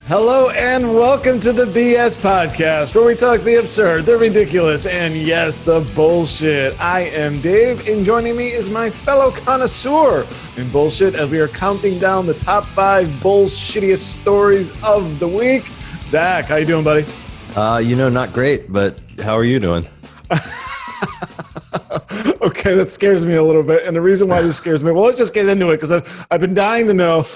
Hello and welcome to the BS Podcast, where we talk the absurd, the ridiculous, and yes, the bullshit. I am Dave, and joining me is my fellow connoisseur in bullshit as we are counting down the top 5 bullshittiest stories of the week. Zach, how you doing, buddy? Not great, but how are you doing? Okay, that scares me a little bit. And the reason why this scares me, well, let's just get into it because I've been dying to know.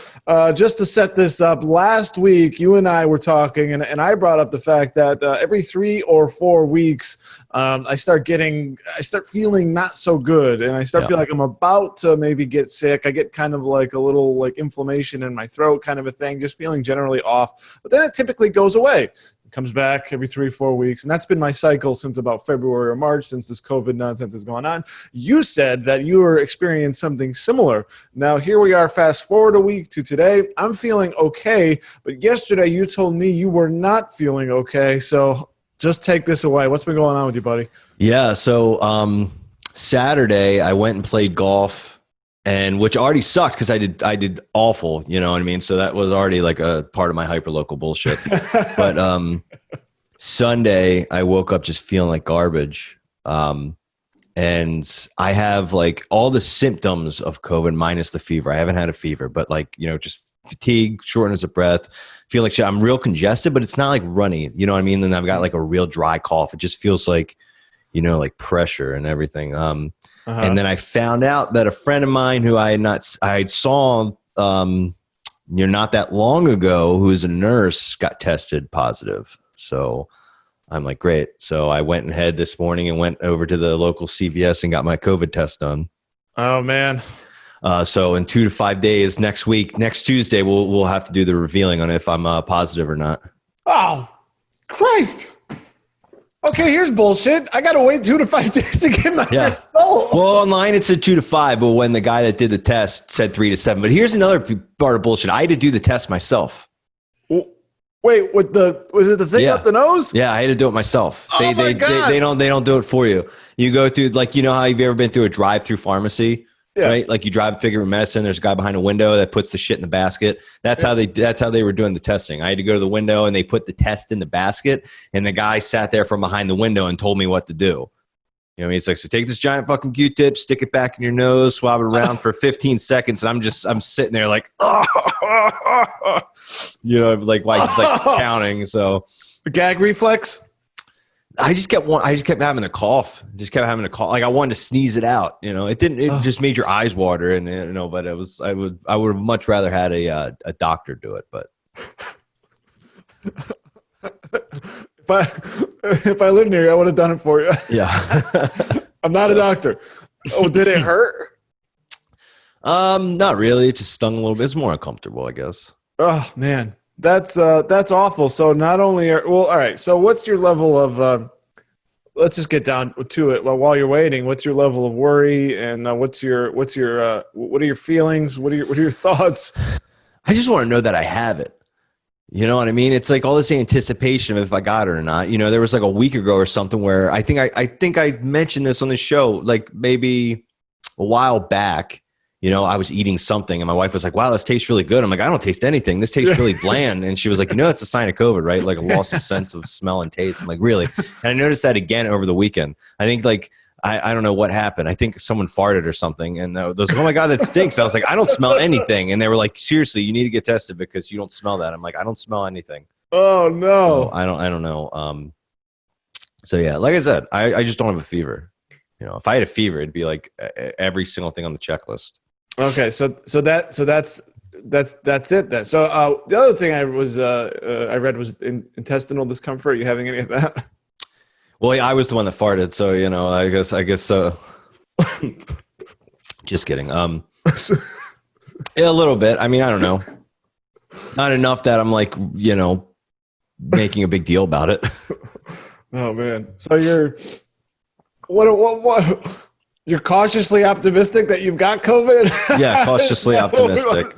Just to set this up, last week you and I were talking, and I brought up the fact that every 3 or 4 weeks I start feeling not so good, and I start feeling like I'm about to maybe get sick. I get kind of like a little like inflammation in my throat, kind of a thing, just feeling generally off. But then it typically goes away. Comes back every 3 or 4 weeks, and that's been my cycle since about February or March, since this COVID nonsense is going on. You said that you were experiencing something similar. Now here we are, fast forward a week to today. I'm feeling okay, but yesterday you told me you were not feeling okay. So just take this away. What's been going on with you, buddy? Yeah, so Saturday I went and played golf, and which already sucked because I did awful, you know what I mean? So that was already like a part of my hyperlocal bullshit. But Sunday I woke up just feeling like garbage. And I have like all the symptoms of COVID minus the fever. I haven't had a fever, but like, just fatigue, shortness of breath, feel like shit. I'm real congested, but it's not like runny, you know what I mean? And I've got like a real dry cough. It just feels like, like pressure and everything. And then I found out that a friend of mine who I saw, not that long ago, who is a nurse, got tested positive. So I'm like, great. So I went ahead this morning and went over to the local CVS and got my COVID test done. Oh man. So in 2 to 5 days, next Tuesday, we'll have to do the revealing on if I'm positive or not. Oh, Christ. Okay, here's bullshit. I got to wait 2 to 5 days to get my result. Well, online it said 2 to 5, but when the guy that did the test said 3 to 7. But here's another part of bullshit. I had to do the test myself. Wait, was it the thing up the nose? Yeah, I had to do it myself. Oh my God. They don't do it for you. You go through, like, how you've ever been through a drive-through pharmacy? Yeah. Right? Like you drive to pick up your medicine, there's a guy behind a window that puts the shit in the basket. That's how they were doing the testing. I had to go to the window and they put the test in the basket, and the guy sat there from behind the window and told me what to do. He's like, so take this giant fucking Q-tip, stick it back in your nose, swab it around for 15 seconds. And I'm sitting there like, like counting. So gag reflex. I just kept having a cough. Like I wanted to sneeze it out. It didn't. It just made your eyes water, and But it was. I would have much rather had a doctor do it. But if I lived near you, I would have done it for you. Yeah. I'm not a doctor. Oh, did it hurt? Not really. It just stung a little bit. It's more uncomfortable, I guess. Oh man. That's awful. So not only all right. So what's your level of? Let's just get down to it. While you're waiting, what's your level of worry, and what are your feelings? What are your thoughts? I just want to know that I have it. You know what I mean? It's like all this anticipation of if I got it or not. There was like a week ago or something where I think I mentioned this on the show, like maybe a while back. I was eating something and my wife was like, wow, this tastes really good. I'm like, I don't taste anything. This tastes really bland. And she was like, it's a sign of COVID, right? Like a loss of sense of smell and taste. I'm like, really? And I noticed that again over the weekend. I think like, I don't know what happened. I think someone farted or something. And they was like, oh my God, that stinks. I was like, I don't smell anything. And they were like, seriously, you need to get tested because you don't smell that. I'm like, I don't smell anything. Oh no. So I don't know. So yeah, like I said, I just don't have a fever. If I had a fever, it'd be like every single thing on the checklist. Okay, so that's it then. So the other thing I read was intestinal discomfort. Are you having any of that? Well, yeah, I was the one that farted, so I guess so. Just kidding. Yeah, a little bit. I mean, I don't know. Not enough that I'm like, making a big deal about it. Oh man. So you're what you're cautiously optimistic that you've got COVID? Yeah, cautiously optimistic.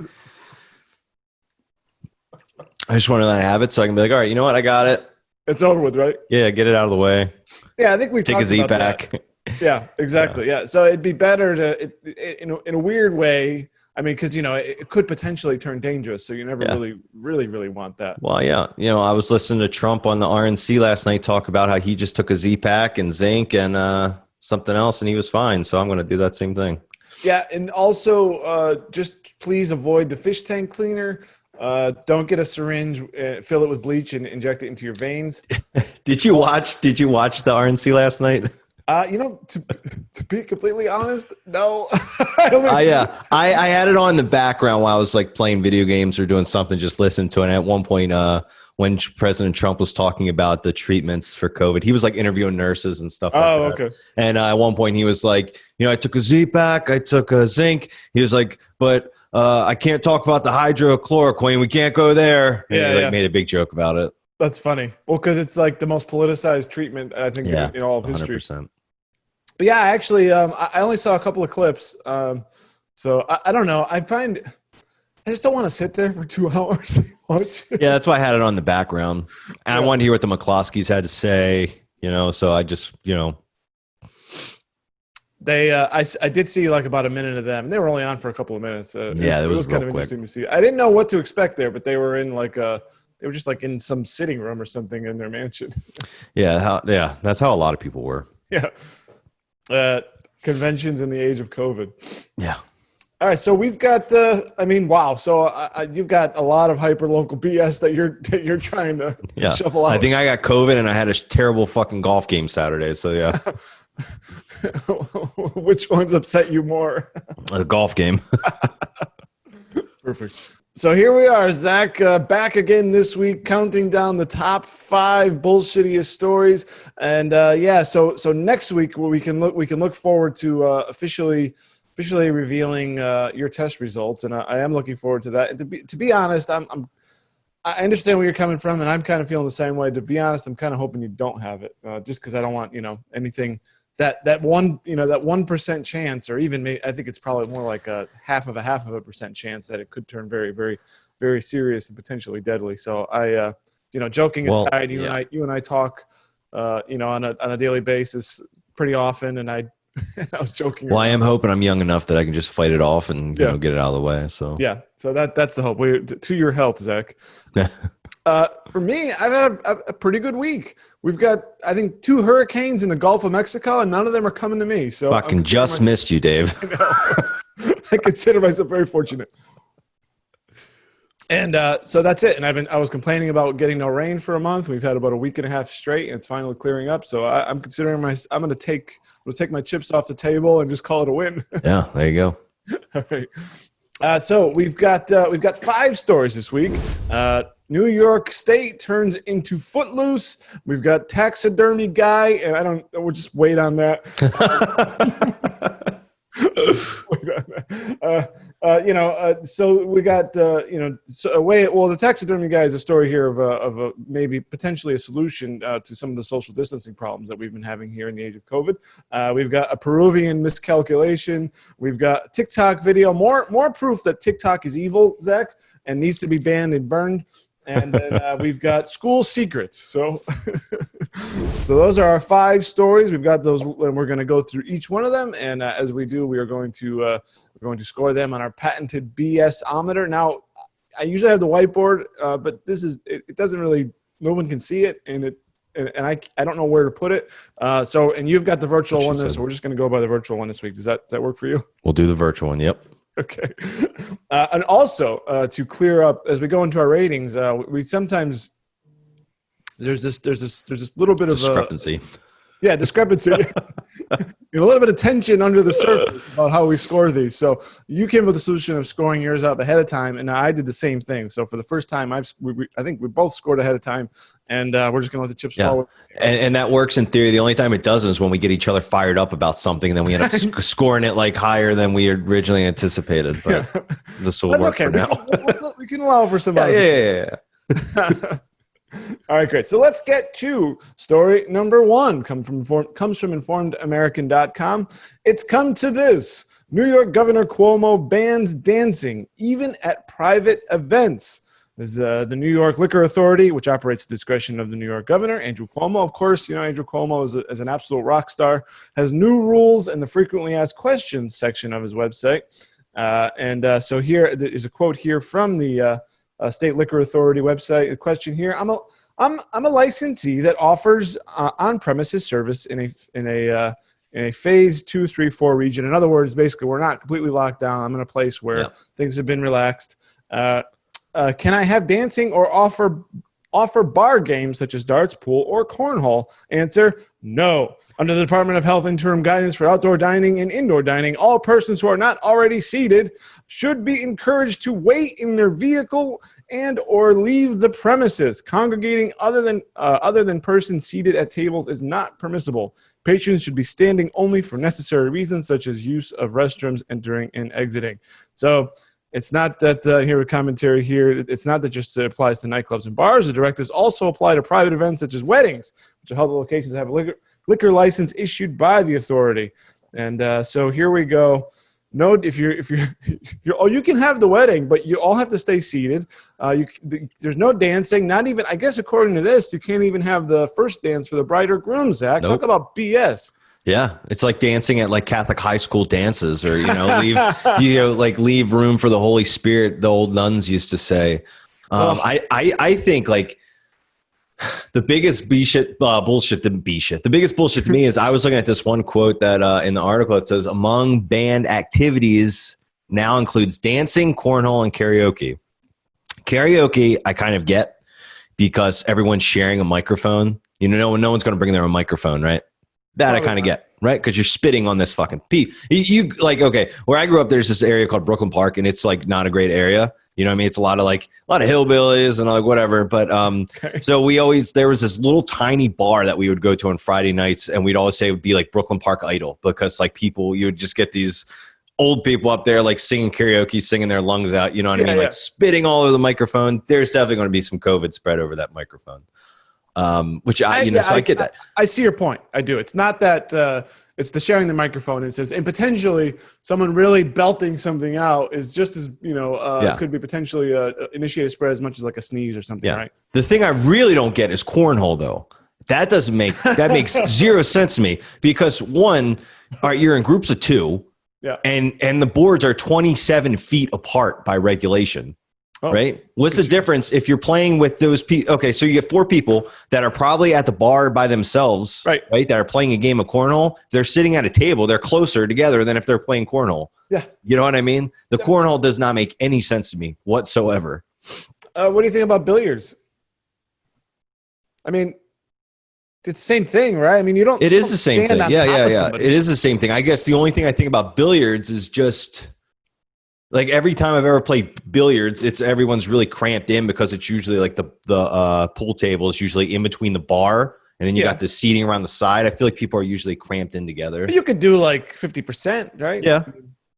I just want to let I have it so I can be like, all right, you know what? I got it. It's over with, right? Yeah, get it out of the way. Yeah, I think we take a Z back. Yeah, exactly. Yeah. So it'd be better to, in a weird way, I mean, because, it could potentially turn dangerous. So you never really want that. Well, yeah. I was listening to Trump on the RNC last night talk about how he just took a Z-Pack and zinc and something else, and he was fine. So I'm going to do that same thing. Yeah, and also just please avoid the fish tank cleaner. Don't get a syringe, fill it with bleach, and inject it into your veins. Did you watch the RNC last night? To be completely honest, no. I had it on in the background while I was like playing video games or doing something, just listen to it. And at one point, when President Trump was talking about the treatments for COVID, he was like interviewing nurses and stuff like that. Okay. And at one point he was like, I took a Z-Pack, I took a zinc. He was like, but I can't talk about the hydrochloroquine. We can't go there. And he made a big joke about it. That's funny. Well, because it's like the most politicized treatment, I think, in all of history. 100%. But yeah, actually, I only saw a couple of clips. So I don't know. I just don't want to sit there for 2 hours. Yeah, that's why I had it on the background. And I wanted to hear what the McCloskeys had to say, so I just, They, I did see like about a minute of them. They were only on for a couple of minutes. It was kind of interesting to see. I didn't know what to expect there, but they were in they were just like in some sitting room or something in their mansion. That's how a lot of people were. Yeah. Conventions in the age of COVID. Yeah. All right, so we've got. Wow. So you've got a lot of hyper local BS that you're trying to shuffle out. I think I got COVID and I had a terrible fucking golf game Saturday. So yeah. Which ones upset you more? The golf game. Perfect. So here we are, Zach, back again this week, counting down the top 5 bullshittiest stories, and so next week we can look forward to officially revealing your test results, and I am looking forward to that. And to be honest, I understand where you're coming from, and I'm kind of feeling the same way. To be honest, I'm kind of hoping you don't have it, just because I don't want anything. That 1% chance, or even I think it's probably more like a half of a percent chance that it could turn very, very, very serious and potentially deadly. So I, joking aside, you and I talk, on a daily basis pretty often, and I was joking. Well, I am hoping I'm young enough that I can just fight it off and get it out of the way. So so that's the hope. To your health, Zach. For me, I've had a pretty good week. We've got, I think, 2 hurricanes in the Gulf of Mexico, and none of them are coming to me. So fucking just missed you, Dave. I consider myself very fortunate. And so that's it. And I was complaining about getting no rain for a month. We've had about a week and a half straight, and it's finally clearing up. So I'm considering I'm going to take my chips off the table and just call it a win. Yeah, there you go. All right. So we've got 5 stories this week. New York State turns into Footloose. We've got taxidermy guy, and we'll just wait on that. So we got, the taxidermy guy is a story here of a maybe potentially a solution to some of the social distancing problems that we've been having here in the age of COVID. We've got a Peruvian miscalculation. We've got TikTok video, more proof that TikTok is evil, Zach, and needs to be banned and burned. And then we've got school secrets. So those are our 5 stories. We've got those, and we're going to go through each one of them. And as we do, we are going to score them on our patented BS-ometer. Now, I usually have the whiteboard, but it doesn't really. No one can see it, and I don't know where to put it. And you've got the virtual one, so we're just going to go by the virtual one this week. Does that work for you? We'll do the virtual one. Yep. Okay. And also to clear up as we go into our ratings, we sometimes there's this little bit of discrepancy. Discrepancy. A little bit of tension under the surface about how we score these. So you came with the solution of scoring yours up ahead of time, and I did the same thing. So for the first time, I think we both scored ahead of time, and we're just going to let the chips fall. And that works in theory. The only time it doesn't is when we get each other fired up about something, and then we end up scoring it like higher than we originally anticipated. But this will work for now. We can allow for some. Yeah. All right, great. So let's get to story number 1. Comes from InformedAmerican.com. It's come to this. New York Governor Cuomo bans dancing, even at private events. This is the New York Liquor Authority, which operates at the discretion of the New York Governor, Andrew Cuomo. Of course, Andrew Cuomo is an absolute rock star, has new rules in the frequently asked questions section of his website. So here there's a quote here from the State Liquor Authority website. A question here: I'm a licensee that offers on-premises service in a phase 2, 3, 4 region. In other words, basically, we're not completely locked down. I'm in a place where things have been relaxed. Can I have dancing or offer bar games such as darts, pool, or cornhole? Answer: no. Under the Department of Health interim guidance for outdoor dining and indoor dining, all persons who are not already seated should be encouraged to wait in their vehicle and or leave the premises. Congregating other than persons seated at tables is not permissible. Patrons should be standing only for necessary reasons such as use of restrooms entering and exiting. So it's not that here a commentary here. It's not that just applies to nightclubs and bars. The directives also apply to private events such as weddings, which are held at locations that have a liquor license issued by the authority. And so here we go. No, if you're you can have the wedding, but you all have to stay seated. There's no dancing. Not even, I guess, according to this, you can't even have the first dance for the bride or groom. Zach, Talk about BS. Yeah, it's like dancing at like Catholic high school dances, or leave room for the Holy Spirit. The old nuns used to say. I think like the biggest bullshit. The biggest bullshit to me is I was looking at this one quote that in the article it says among banned activities now includes dancing, cornhole, and karaoke. Karaoke I kind of get because everyone's sharing a microphone. No one's going to bring their own microphone, right? That I kind of get, right? Because you're spitting on this fucking piece. You like, okay, where I grew up, there's this area called Brooklyn Park, and it's like not a great area. You know what I mean? It's a lot of hillbillies and like whatever. But so there was this little tiny bar that we would go to on Friday nights, and we'd always say it would be like Brooklyn Park Idol, because like people, you would just get these old people up there like singing karaoke, singing their lungs out. You know what I mean? Like spitting all over the microphone. There's definitely going to be some COVID spread over that microphone. So I get that. I see your point. I do. It's not that it's the sharing the microphone. It says, and potentially someone really belting something out is just as, could be potentially initiate a spread as much as like a sneeze or something, right? The thing I really don't get is cornhole though. That makes zero sense to me, because one, all right, you're in groups of 2 and the boards are 27 feet apart by regulation. Right? What's the difference if you're playing with those people? Okay, so you get 4 people that are probably at the bar by themselves, right? That are playing a game of cornhole. They're sitting at a table. They're closer together than if they're playing cornhole. Yeah. You know what I mean? The cornhole does not make any sense to me whatsoever. What do you think about billiards? I mean, it's the same thing, right? I mean, you don't. It is the same thing. Yeah. It is the same thing. I guess the only thing I think about billiards is just, like, every time I've ever played billiards, everyone's really cramped in, because it's usually like the pool table is usually in between the bar, and then you got the seating around the side. I feel like people are usually cramped in together. But you could do like 50%, right? Yeah.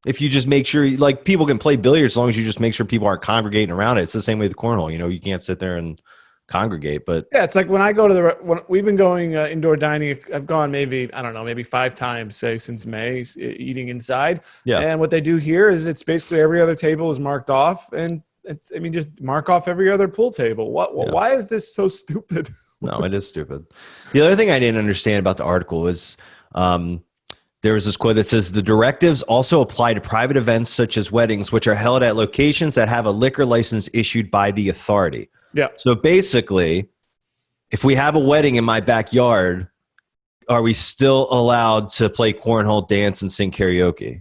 If you just make sure, like, people can play billiards as long as you just make sure people aren't congregating around it. It's the same way with cornhole. You can't sit there and congregate, but it's like when I go to when we've been going indoor dining, I've gone maybe 5 times, say, since May, eating inside. And what they do here is it's basically every other table is marked off, and just mark off every other pool table. Why is this so stupid? No, it is stupid. The other thing I didn't understand about the article is there was this quote that says the directives also apply to private events such as weddings, which are held at locations that have a liquor license issued by the authority. Yeah. So basically, if we have a wedding in my backyard, are we still allowed to play cornhole, dance, and sing karaoke?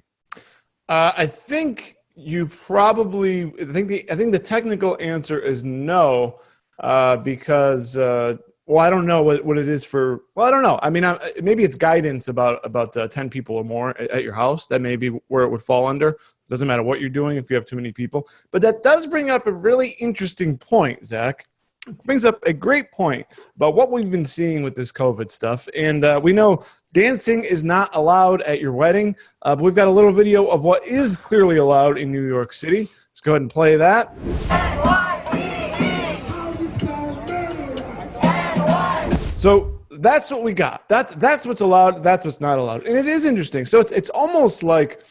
I think you probably. I think the technical answer is no, because I don't know what it is for. Well, I don't know. I mean, maybe it's guidance about 10 people or more at your house. That may be where it would fall under. Doesn't matter what you're doing if you have too many people. But that does bring up a really interesting point, Zach. It brings up a great point about what we've been seeing with this COVID stuff. And we know dancing is not allowed at your wedding. But we've got a little video of what is clearly allowed in New York City. Let's go ahead and play that. So that's what we got. That's what's allowed. That's what's not allowed. And it is interesting. So it's almost like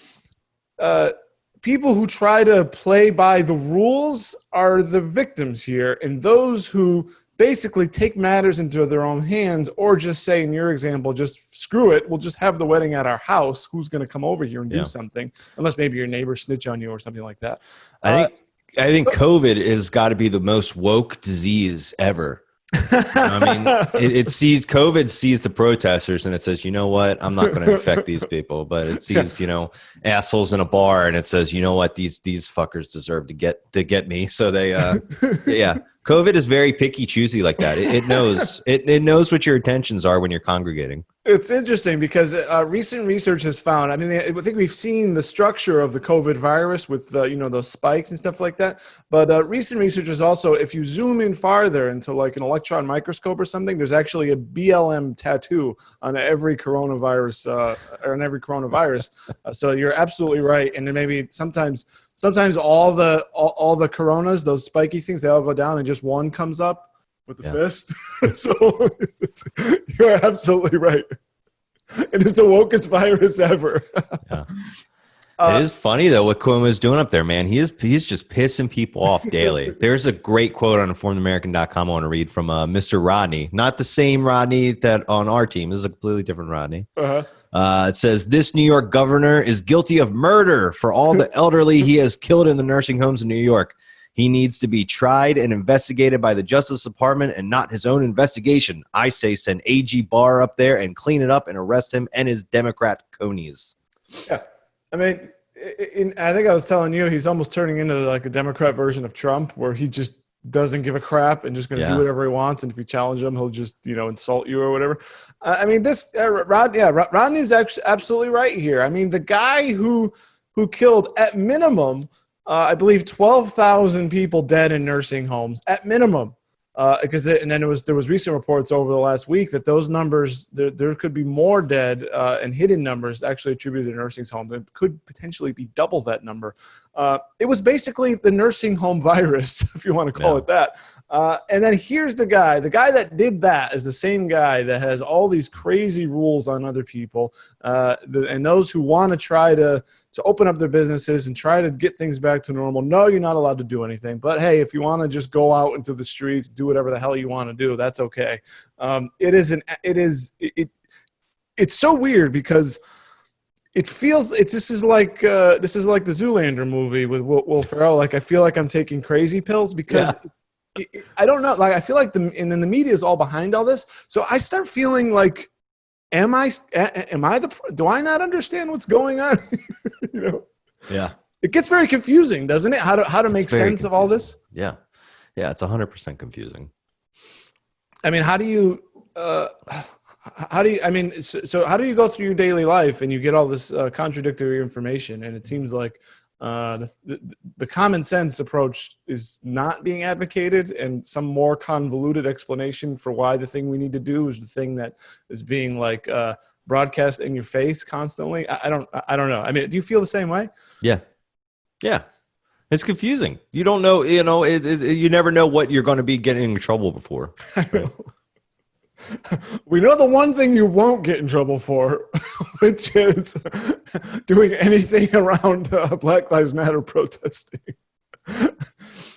people who try to play by the rules are the victims here, and those who basically take matters into their own hands, or just say, in your example, just screw it. We'll just have the wedding at our house. Who's going to come over here and do something? Unless maybe your neighbor snitch on you or something like that. I think COVID has got to be the most woke disease ever. I mean, COVID sees the protesters and it says, you know what, I'm not going to infect these people, but it sees, assholes in a bar and it says, you know what, these fuckers deserve to get me. So they, COVID is very picky, choosy like that. It knows it knows what your intentions are when you're congregating. It's interesting because recent research has found, I think we've seen the structure of the COVID virus with, those spikes and stuff like that. But recent research is also, if you zoom in farther into like an electron microscope or something, there's actually a BLM tattoo on every coronavirus, so you're absolutely right. And then maybe sometimes all the coronas, those spiky things, they all go down and just one comes up with the fist. So you're absolutely right. It is the wokest virus ever. It is funny though what Cuomo is doing up there, man. He's just pissing people off daily. There's a great quote on InformedAmerican.com I want to read from Mr. Rodney, not the same Rodney that on our team. This is a completely different Rodney. It says, this New York governor is guilty of murder for all the elderly he has killed in the nursing homes in New York. He needs to be tried and investigated by the Justice Department and not his own investigation. I say send AG Barr up there and clean it up and arrest him and his Democrat conies. Yeah. I mean, I think I was telling you, he's almost turning into like a Democrat version of Trump, where he just doesn't give a crap and just going to do whatever he wants. And if you challenge him, he'll just, insult you or whatever. Rodney's absolutely right here. I mean, the guy who killed at minimum, I believe 12,000 people dead in nursing homes at minimum. There was recent reports over the last week that those numbers, there could be more dead and hidden numbers actually attributed to nursing homes. It could potentially be double that number. It was basically the nursing home virus, if you want to call it that. And then here's the guy that did that is the same guy that has all these crazy rules on other people. And those who want to try to open up their businesses and try to get things back to normal. No, you're not allowed to do anything. But hey, if you want to just go out into the streets, do whatever the hell you want to do, that's okay. It's so weird because this is like the Zoolander movie with Will Ferrell. Like, I feel like I'm taking crazy pills because I don't know. Like, I feel like the media is all behind all this. So I start feeling like, do I not understand what's going on? Yeah. It gets very confusing, doesn't it? How to make sense of all this? Yeah. Yeah. It's 100% confusing. I mean, how do you go through your daily life and you get all this contradictory information, and it seems like the common sense approach is not being advocated, and some more convoluted explanation for why the thing we need to do is the thing that is being broadcast in your face constantly. I don't know. I mean, do you feel the same way? Yeah. It's confusing. You don't know, you never know what you're going to be getting in trouble before. Right? We know the one thing you won't get in trouble for, which is doing anything around Black Lives Matter protesting.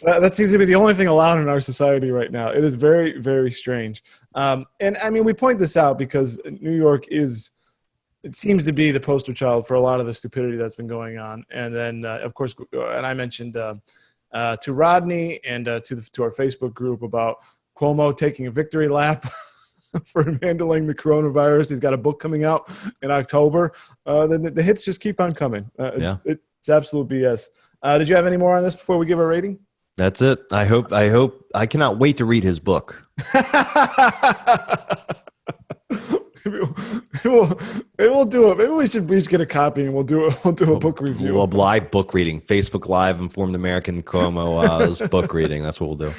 That seems to be the only thing allowed in our society right now. It is very, very strange. And I mean, we point this out because New York it seems to be the poster child for a lot of the stupidity that's been going on. And then, of course, and I mentioned to Rodney and to our Facebook group about Cuomo taking a victory lap for handling the coronavirus. He's got a book coming out in October. Then the hits just keep on coming. It's absolute BS. Did you have any more on this before we give a rating? That's it. I cannot wait to read his book. We'll do it. Maybe we should get a copy and we'll do a book review. We'll live book reading. Facebook Live, Informed American Cuomo's book reading. That's what we'll do.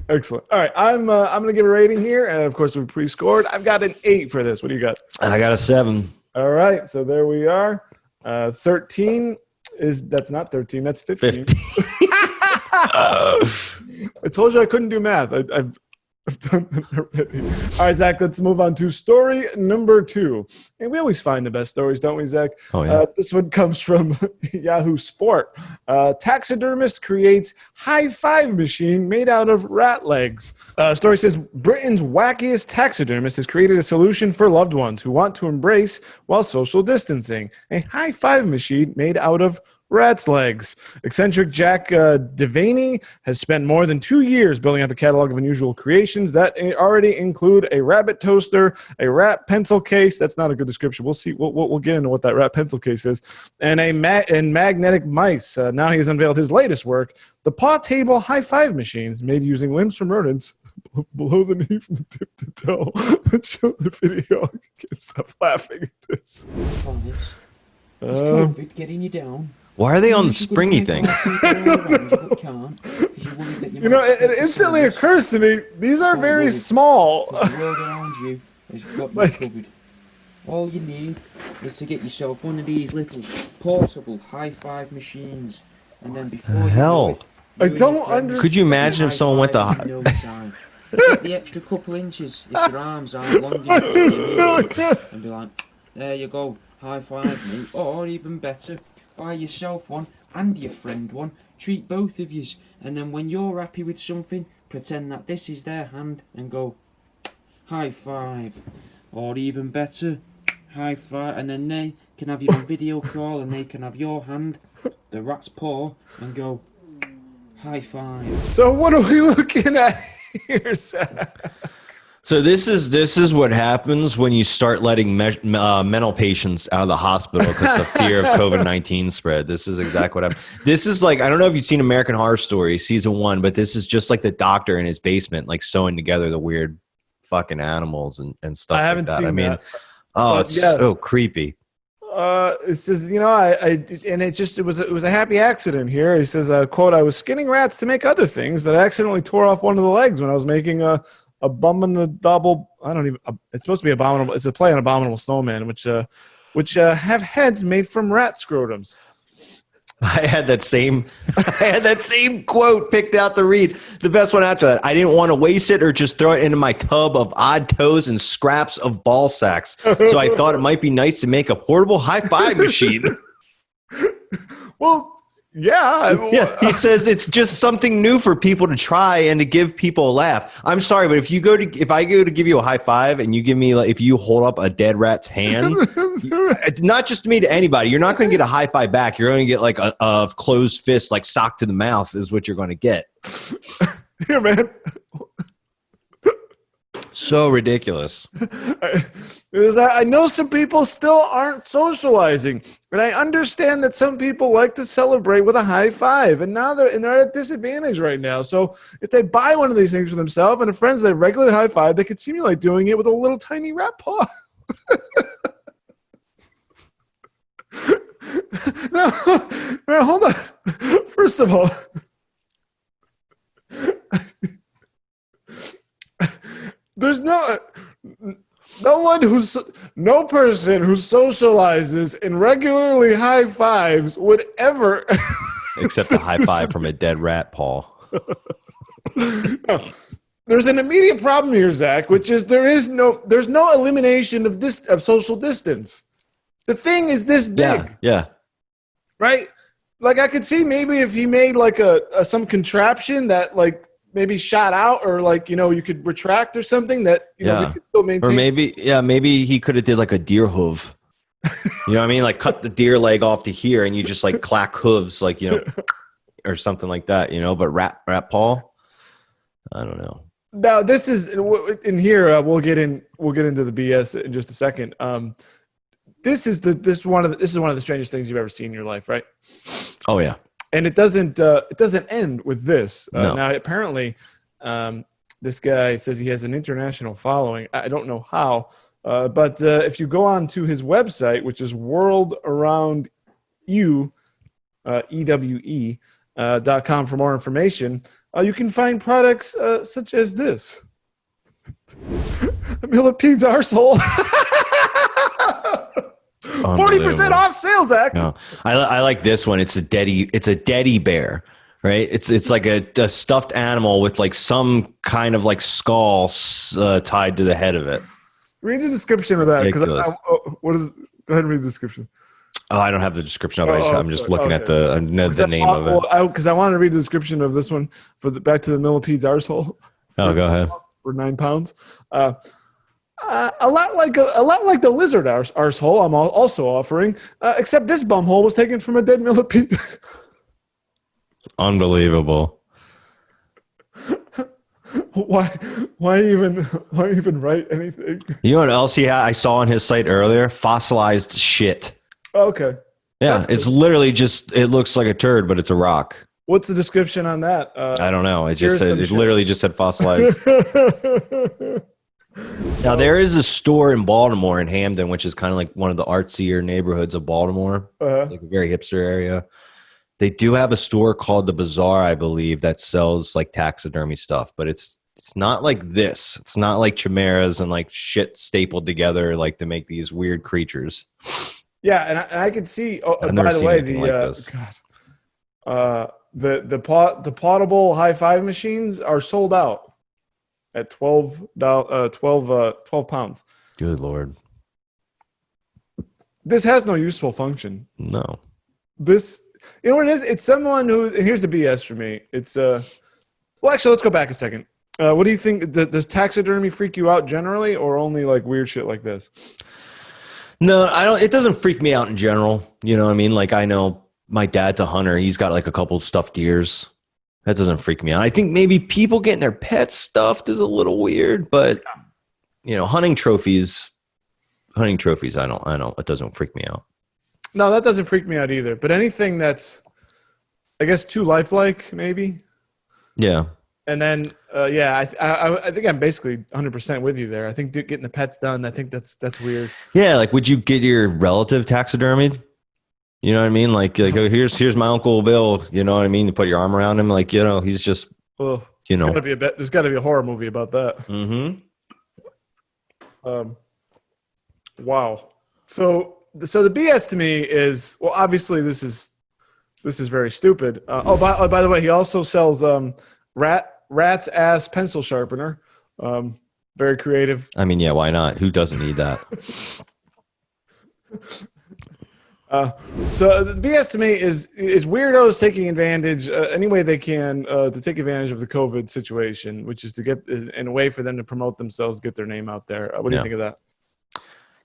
Excellent. All right, I'm gonna give a rating here, and of course we pre-scored. I've got an 8 for this. What do you got? I got a 7. All right, so there we are. 13 that's not 13. That's 15. I told you I couldn't do math. I've done that already. All right, Zach, let's move on to story number 2. And we always find the best stories, don't we, Zach? Oh, yeah. This one comes from Yahoo Sport. Taxidermist creates high five machine made out of rat legs. Story says, Britain's wackiest taxidermist has created a solution for loved ones who want to embrace while social distancing. A high five machine made out of rat's legs. Eccentric Jack Devaney has spent more than 2 years building up a catalog of unusual creations that already include a rabbit toaster, a rat pencil case. That's not a good description. We'll see. We'll get into what that rat pencil case is. And magnetic mice. Now he has unveiled his latest work, the paw table high five machines made using limbs from rodents below the knee from tip to toe. Let's show the video. I can't stop laughing at this. It's COVID getting you down. Why are they on the springy thing? You know, it instantly occurs to me, these are very small. The world around you has got you covered. All you need is to get yourself one of these little portable high five machines, and then before you know it, I don't understand. Could you imagine if someone went to no time. Get the extra couple inches if your arms aren't long enough, and be like, there you go, high five me, or even better, buy yourself one and your friend one, treat both of yous, and then when you're happy with something, pretend that this is their hand and go, high five, or even better, high five, and then they can have you on video call and they can have your hand, the rat's paw, and go, high five. So what are we looking at here, Zach? So this is what happens when you start letting mental patients out of the hospital because of fear of COVID-19 spread. This is exactly what happened. This is like, I don't know if you've seen American Horror Story season 1, but this is just like the doctor in his basement, like sewing together the weird fucking animals and stuff. I haven't like that. seen I mean, that. It's so creepy. It says, you know, it was a happy accident here. He says, quote, I was skinning rats to make other things, but I accidentally tore off one of the legs when I was making a abominable. I don't even. It's supposed to be abominable. It's a play on Abominable Snowman, which have heads made from rat scrotums. I had that same quote picked out to read. The best one after that. I didn't want to waste it or just throw it into my tub of odd toes and scraps of ball sacks. So I thought it might be nice to make a portable high five machine. Well, yeah. He says it's just something new for people to try and to give people a laugh. I'm sorry, but if I go to give you a high five and you give me, like, if you hold up a dead rat's hand, it's not just me, to anybody. You're not going to get a high five back. You're going to get like a closed fist, like sock to the mouth, is what you're going to get. Here, man. So ridiculous. I know some people still aren't socializing, and I understand that some people like to celebrate with a high five, and now they're at a disadvantage right now. So if they buy one of these things for themselves and a friends they regularly high five, they could simulate doing it with a little tiny rat paw. No, hold on. First of all, there's no person who socializes and regularly high fives would ever, except a high five from a dead rat paw. No. There's an immediate problem here, Zach, which is there's no elimination of social distance. The thing is this big. Yeah. Right? Like, I could see maybe if he made like some contraption that, like, maybe shot out, or, like, you know, you could retract or something that, you know, we could still maintain. Or maybe he could have did like a deer hoof. You know what I mean? Like, cut the deer leg off to here and you just like clack hooves, like, you know, or something like that, you know, but rat paw, I don't know. Now this is in here. We'll get into the BS in just a second. This is one of the strangest things you've ever seen in your life, right? Oh yeah. And it doesn't end with this. No. Now apparently, this guy says he has an international following. I don't know how, but if you go on to his website, which is worldaroundyou, EWE.com for more information, you can find products such as this. The millipede's arsehole. 40% off sales, Zach. No, I like this one. It's a Deddy bear. right? It's like a stuffed animal with like some kind of like skull tied to the head of it. Read the description of that because Ridiculous. what is? Go ahead and read the description. Oh, I don't have the description of it. I'm just looking at okay. the name of it. Because I wanted to read the description of this one for back to the millipede's arsehole. Oh, go ahead. For £9. A lot like the lizard arsehole I'm also offering, except this bumhole was taken from a dead millipede. Unbelievable. Why even write anything? You know what else I saw on his site earlier? Fossilized shit. Okay. Yeah, That's it's cool. literally just, it looks like a turd, but it's a rock. What's the description on that? I don't know. It here's just said, some it shit. literally just said fossilized. Now, there is a store in Baltimore in Hamden, which is kind of like one of the artsier neighborhoods of Baltimore, like a very hipster area. They do have a store called The Bazaar, I believe, that sells like taxidermy stuff, but it's not like this. It's not like chimeras and like shit stapled together like to make these weird creatures. Yeah, and I could see. Oh, I've never by the seen way, anything like this. The potable high five machines are sold out at $12 pounds. Good Lord. This has no useful function. No. This, you know what it is? It's someone who. And here's the BS for me. It's well, actually, let's go back a second. What do you think? Does taxidermy freak you out generally, or only like weird shit like this? No, I don't. It doesn't freak me out in general. You know what I mean? Like, I know my dad's a hunter. He's got like a couple stuffed deers. That doesn't freak me out. I think maybe people getting their pets stuffed is a little weird, but you know, hunting trophies. I don't. It doesn't freak me out. No, that doesn't freak me out either. But anything that's, I guess, too lifelike, maybe. Yeah. And then, I think I'm basically 100% with you there. I think getting the pets done, I think that's weird. Yeah, like, would you get your relative taxidermied? You know what I mean? Like oh, here's my Uncle Bill. You know what I mean? You put your arm around him, like, you know, he's just, Oh, you know. there's got to be a horror movie about that. Mm-hmm. Wow. So the BS to me is, well, obviously this is very stupid. By the way, he also sells rat's ass pencil sharpener. Very creative. I mean, yeah, why not? Who doesn't need that? So the BS to me is weirdos taking advantage any way they can to take advantage of the COVID situation, which is to get in a way for them to promote themselves, get their name out there. What do you think of that?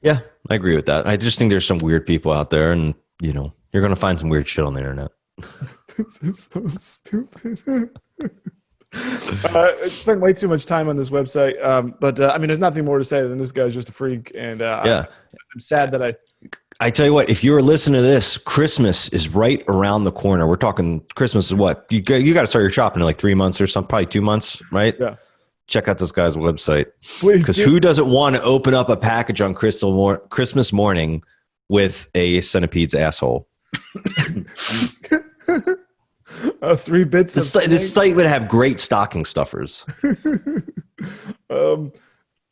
Yeah, I agree with that. I just think there's some weird people out there, and you know, you're gonna find some weird shit on the internet. This is so stupid. I spent way too much time on this website, but I mean, there's nothing more to say than this guy's just a freak, and I'm sad that I tell you what, if you're listening to this, Christmas is right around the corner. We're talking Christmas is what? You got to start your shopping in like 3 months or something, probably 2 months, right? Yeah. Check out this guy's website. Please, because who doesn't want to open up a package on Christmas morning with a centipede's asshole? 3 bits. This site would have great stocking stuffers.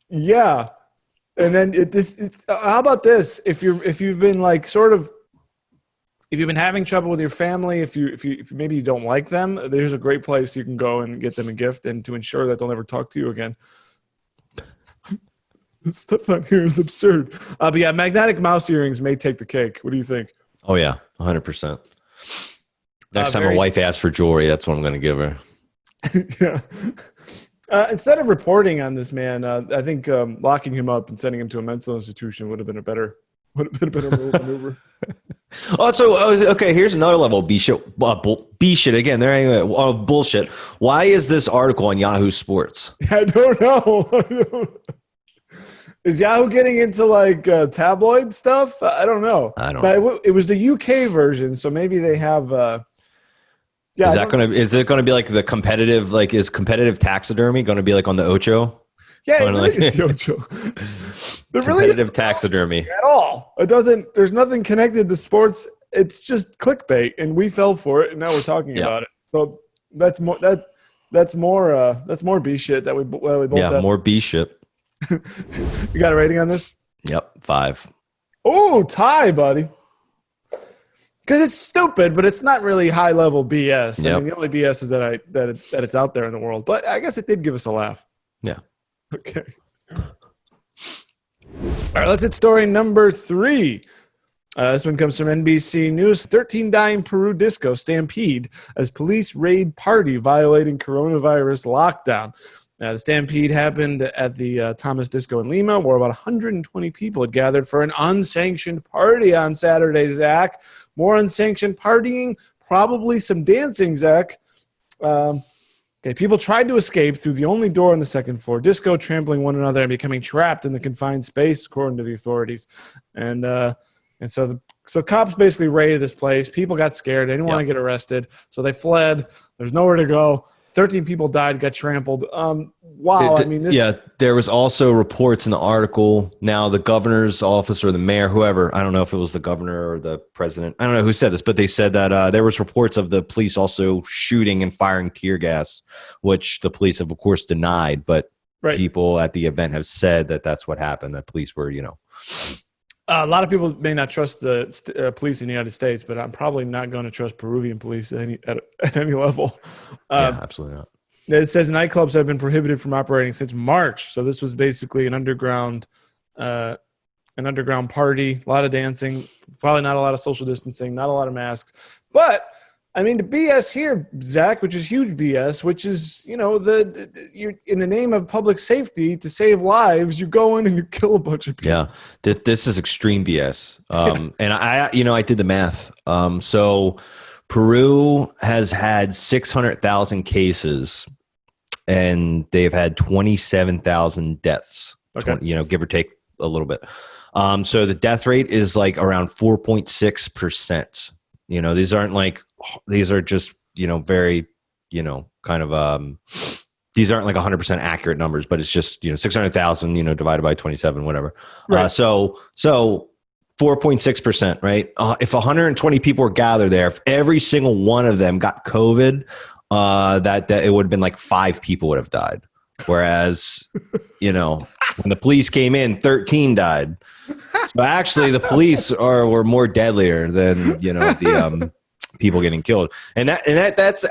Yeah. And then how about this? If you've been like sort of, if you've been having trouble with your family, if maybe you don't like them, there's a great place you can go and get them a gift, and to ensure that they'll never talk to you again. This stuff on here is absurd. But yeah, magnetic mouse earrings may take the cake. What do you think? Oh yeah, 100%. Next time my wife asks for jewelry, that's what I'm going to give her. Yeah. Instead of reporting on this man, I think locking him up and sending him to a mental institution would have been a better maneuver. Okay, here's another level of B shit. B shit again. There ain't bullshit. Why is this article on Yahoo Sports? I don't know. Is Yahoo getting into like tabloid stuff? I don't know. It was the UK version, so maybe they have. Yeah, is it gonna be like the competitive? Like, is competitive taxidermy going to be like on the Ocho? Yeah, it really is the Ocho. Competitive taxidermy at all. It doesn't. There's nothing connected to sports. It's just clickbait, and we fell for it, and now we're talking about it. So that's more B shit that we both. Yeah, more B shit. You got a rating on this? Yep, 5. Oh, tie, buddy. Because it's stupid, but it's not really high level BS. Yep. I mean, the only BS is that it's out there in the world. But I guess it did give us a laugh. Yeah. Okay. All right, let's hit story number 3. This one comes from NBC News. 13 die in Peru disco stampede as police raid party violating coronavirus lockdown. The stampede happened at the Thomas Disco in Lima, where about 120 people had gathered for an unsanctioned party on Saturday, Zach. More unsanctioned partying, probably some dancing, Zach. People tried to escape through the only door on the second floor disco, trampling one another and becoming trapped in the confined space, according to the authorities. And so cops basically raided this place. People got scared. They didn't want to get arrested, so they fled. There's nowhere to go. 13 people died, got trampled. Wow. There was also reports in the article. Now, the governor's office or the mayor, whoever, I don't know if it was the governor or the president. I don't know who said this, but they said that there was reports of the police also shooting and firing tear gas, which the police have, of course, denied. But people at the event have said that that's what happened, that police were, a lot of people may not trust the police in the United States, but I'm probably not going to trust Peruvian police at any level. Yeah, absolutely not. It says nightclubs have been prohibited from operating since March. So this was basically an underground party, a lot of dancing, probably not a lot of social distancing, not a lot of masks. But I mean, the BS here, Zach, which is huge BS, which is, you're in the name of public safety to save lives, you go in and you kill a bunch of people. Yeah, this is extreme BS. And I did the math. So Peru has had 600,000 cases, and they've had 27,000 deaths. Okay. Give or take a little bit. So the death rate is like around 4.6%. These are just, very, kind of, these aren't like 100% accurate numbers, but it's just, 600,000, divided by 27, whatever. Right. So 4.6%, right? If 120 people were gathered there, if every single one of them got COVID, that it would have been like 5 people would have died. Whereas, when the police came in, 13 died. So actually, the police were more deadlier than the people getting killed, and that's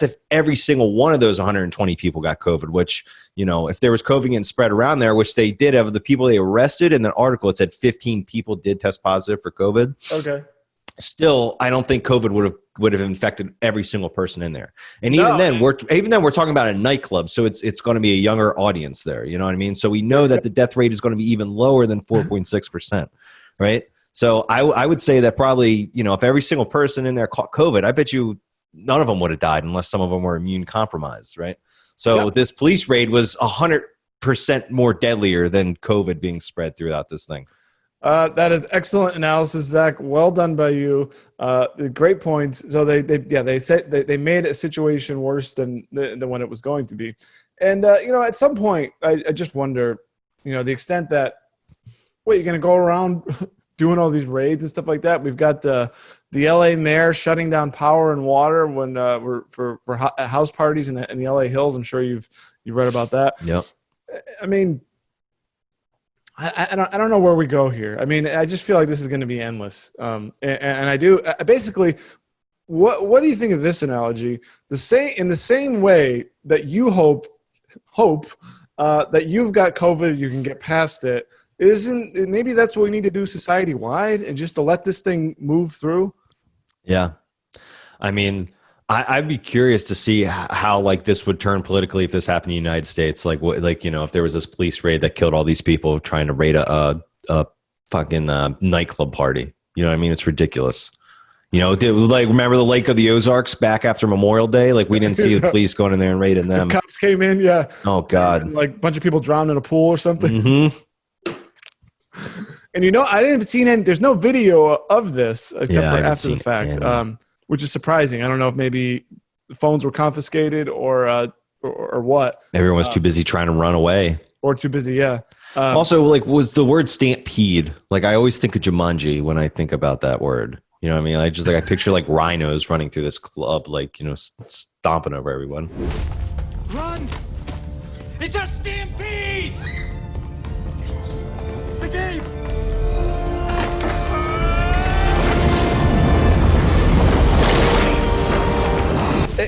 if every single one of those 120 people got COVID. Which if there was COVID getting spread around there, which they did, of the people they arrested in the article, it said 15 people did test positive for COVID. Okay. Still, I don't think COVID would have infected every single person in there. And even then we're talking about a nightclub, so it's going to be a younger audience there. You know what I mean? So we know that the death rate is going to be even lower than 4.6%, right? So I would say that probably, if every single person in there caught COVID, I bet you none of them would have died unless some of them were immune compromised, right? So this police raid was 100% more deadlier than COVID being spread throughout this thing. That is excellent analysis, Zach. Well done by you. Great points. So they said they made a situation worse than when it was going to be. And at some point, I just wonder, the extent that you're going to go around doing all these raids and stuff like that. We've got the LA mayor shutting down power and water when for house parties in the LA Hills. I'm sure you've read about that. Yep. I mean, I don't know where we go here. I mean, I just feel like this is going to be endless. And I do basically. What do you think of this analogy? In the same way that you hope that you've got COVID, you can get past it. Maybe that's what we need to do society wide, and just to let this thing move through. Yeah, I mean, I'd be curious to see how this would turn politically if this happened in the United States. If there was this police raid that killed all these people trying to raid a fucking nightclub party. You know what I mean? It's ridiculous. Remember the Lake of the Ozarks back after Memorial Day? We didn't see the police going in there and raiding them. The cops came in, yeah. Oh God! And, a bunch of people drowned in a pool or something. Mm-hmm. And I didn't see any. There's no video of this except for after the fact, which is surprising. I don't know if maybe the phones were confiscated or what. Everyone was too busy trying to run away, or too busy. Yeah. Also, was the word stampede? I always think of Jumanji when I think about that word. You know what I mean? I picture rhinos running through this club, stomping over everyone. Run! It's a stampede! It's a game!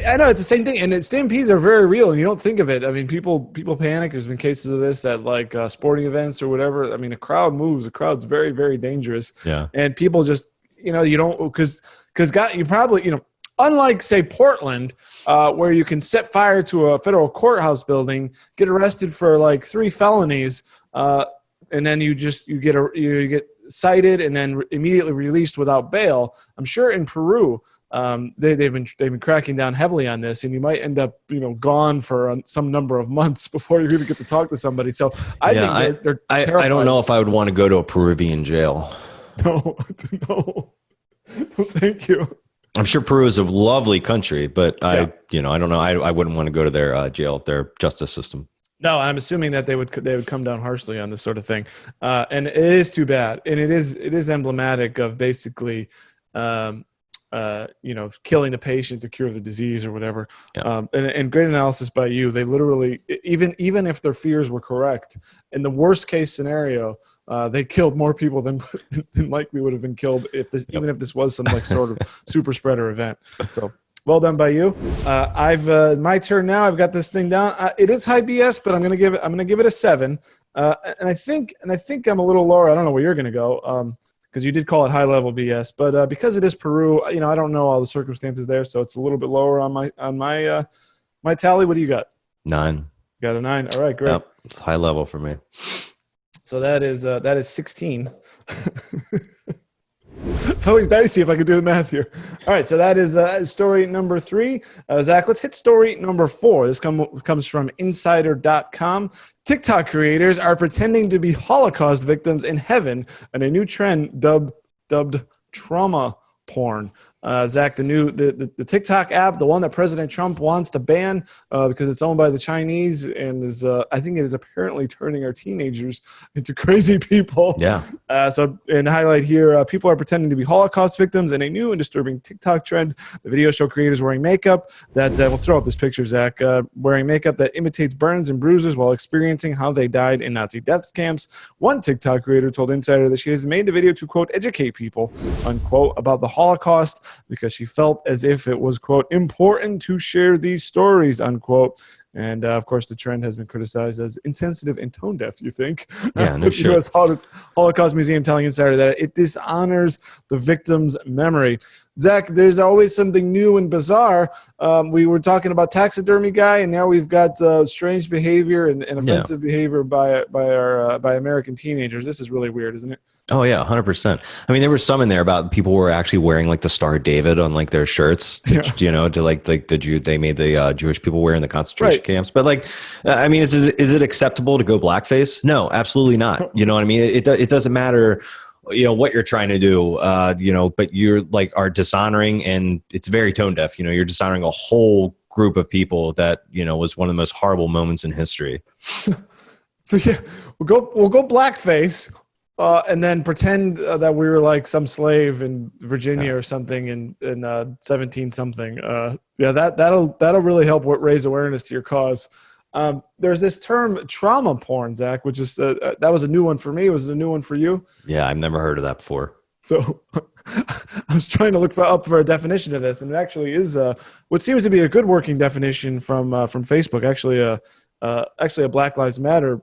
I know it's the same thing, and stampedes are very real, and you don't think of it. I mean, people panic. There's been cases of this at like sporting events or whatever. I mean, a crowd moves. A crowd's very, very dangerous. Yeah. And people just, you don't because you probably, unlike say Portland, where you can set fire to a federal courthouse building, get arrested for like 3 felonies, and then you get cited and then immediately released without bail. I'm sure in Peru, they've been cracking down heavily on this, and you might end up gone for some number of months before you even get to talk to somebody. So I think they're terrified. I don't know if I would want to go to a Peruvian jail. No, no, thank you. I'm sure Peru is a lovely country, but I don't know. I wouldn't want to go to their jail, their justice system. No, I'm assuming that they would come down harshly on this sort of thing, and it is too bad, and it is emblematic of basically, killing the patient to cure the disease or whatever. Yeah. And great analysis by you. They literally, even if their fears were correct, in the worst case scenario, they killed more people than likely would have been killed even if this was some like sort of super spreader event. So. Well done by you. I've my turn now. I've got this thing down. It is high BS, but I'm gonna give it a 7. And I think I'm a little lower. I don't know where you're gonna go because you did call it high level BS, but because it is Peru, I don't know all the circumstances there, so it's a little bit lower on my tally. What do you got? 9. Got a 9. All right, great. Yep. It's high level for me. So that is 16. It's always dicey if I could do the math here. All right, so that is story number 3. Zach, let's hit story number 4. This comes from Insider.com. TikTok creators are pretending to be Holocaust victims in heaven, and a new trend dubbed trauma porn. Zach, the TikTok app, the one that President Trump wants to ban because it's owned by the Chinese and is I think it is apparently turning our teenagers into crazy people. Yeah. So in the highlight here, people are pretending to be Holocaust victims in a new and disturbing TikTok trend. The video show creators wearing makeup that we'll throw up this picture, Zach, wearing makeup that imitates burns and bruises while experiencing how they died in Nazi death camps. One TikTok creator told Insider that she has made the video to, quote, educate people, unquote, about the Holocaust, because she felt as if it was, quote, important to share these stories, unquote. And, of course, the trend has been criticized as insensitive and tone deaf, you think? Yeah, no the shit. U.S. Holocaust Museum telling Insider that it dishonors the victim's memory. Zach, there's always something new and bizarre. We were talking about taxidermy guy, and now we've got strange behavior and offensive behavior by American teenagers. This is really weird, isn't it? Oh yeah, 100%. I mean, there were some in there about people who were actually wearing like the Star of David on like their shirts, to like the Jew. They made the Jewish people wear in the concentration camps. But like, I mean, is it acceptable to go blackface? No, absolutely not. You know what I mean? It doesn't matter. What you're trying to do, but you're like are dishonoring, and it's very tone deaf. You're dishonoring a whole group of people that, was one of the most horrible moments in history. So yeah, we'll go blackface, and then pretend that we were like some slave in Virginia or something in 17 something. That'll really help raise awareness to your cause. There's this term trauma porn, Zach, which is that was a new one for me. Was it a new one for you? Yeah, I've never heard of that before. So I was trying to look for a definition of this, and it actually is what seems to be a good working definition from Facebook. Actually a Black Lives Matter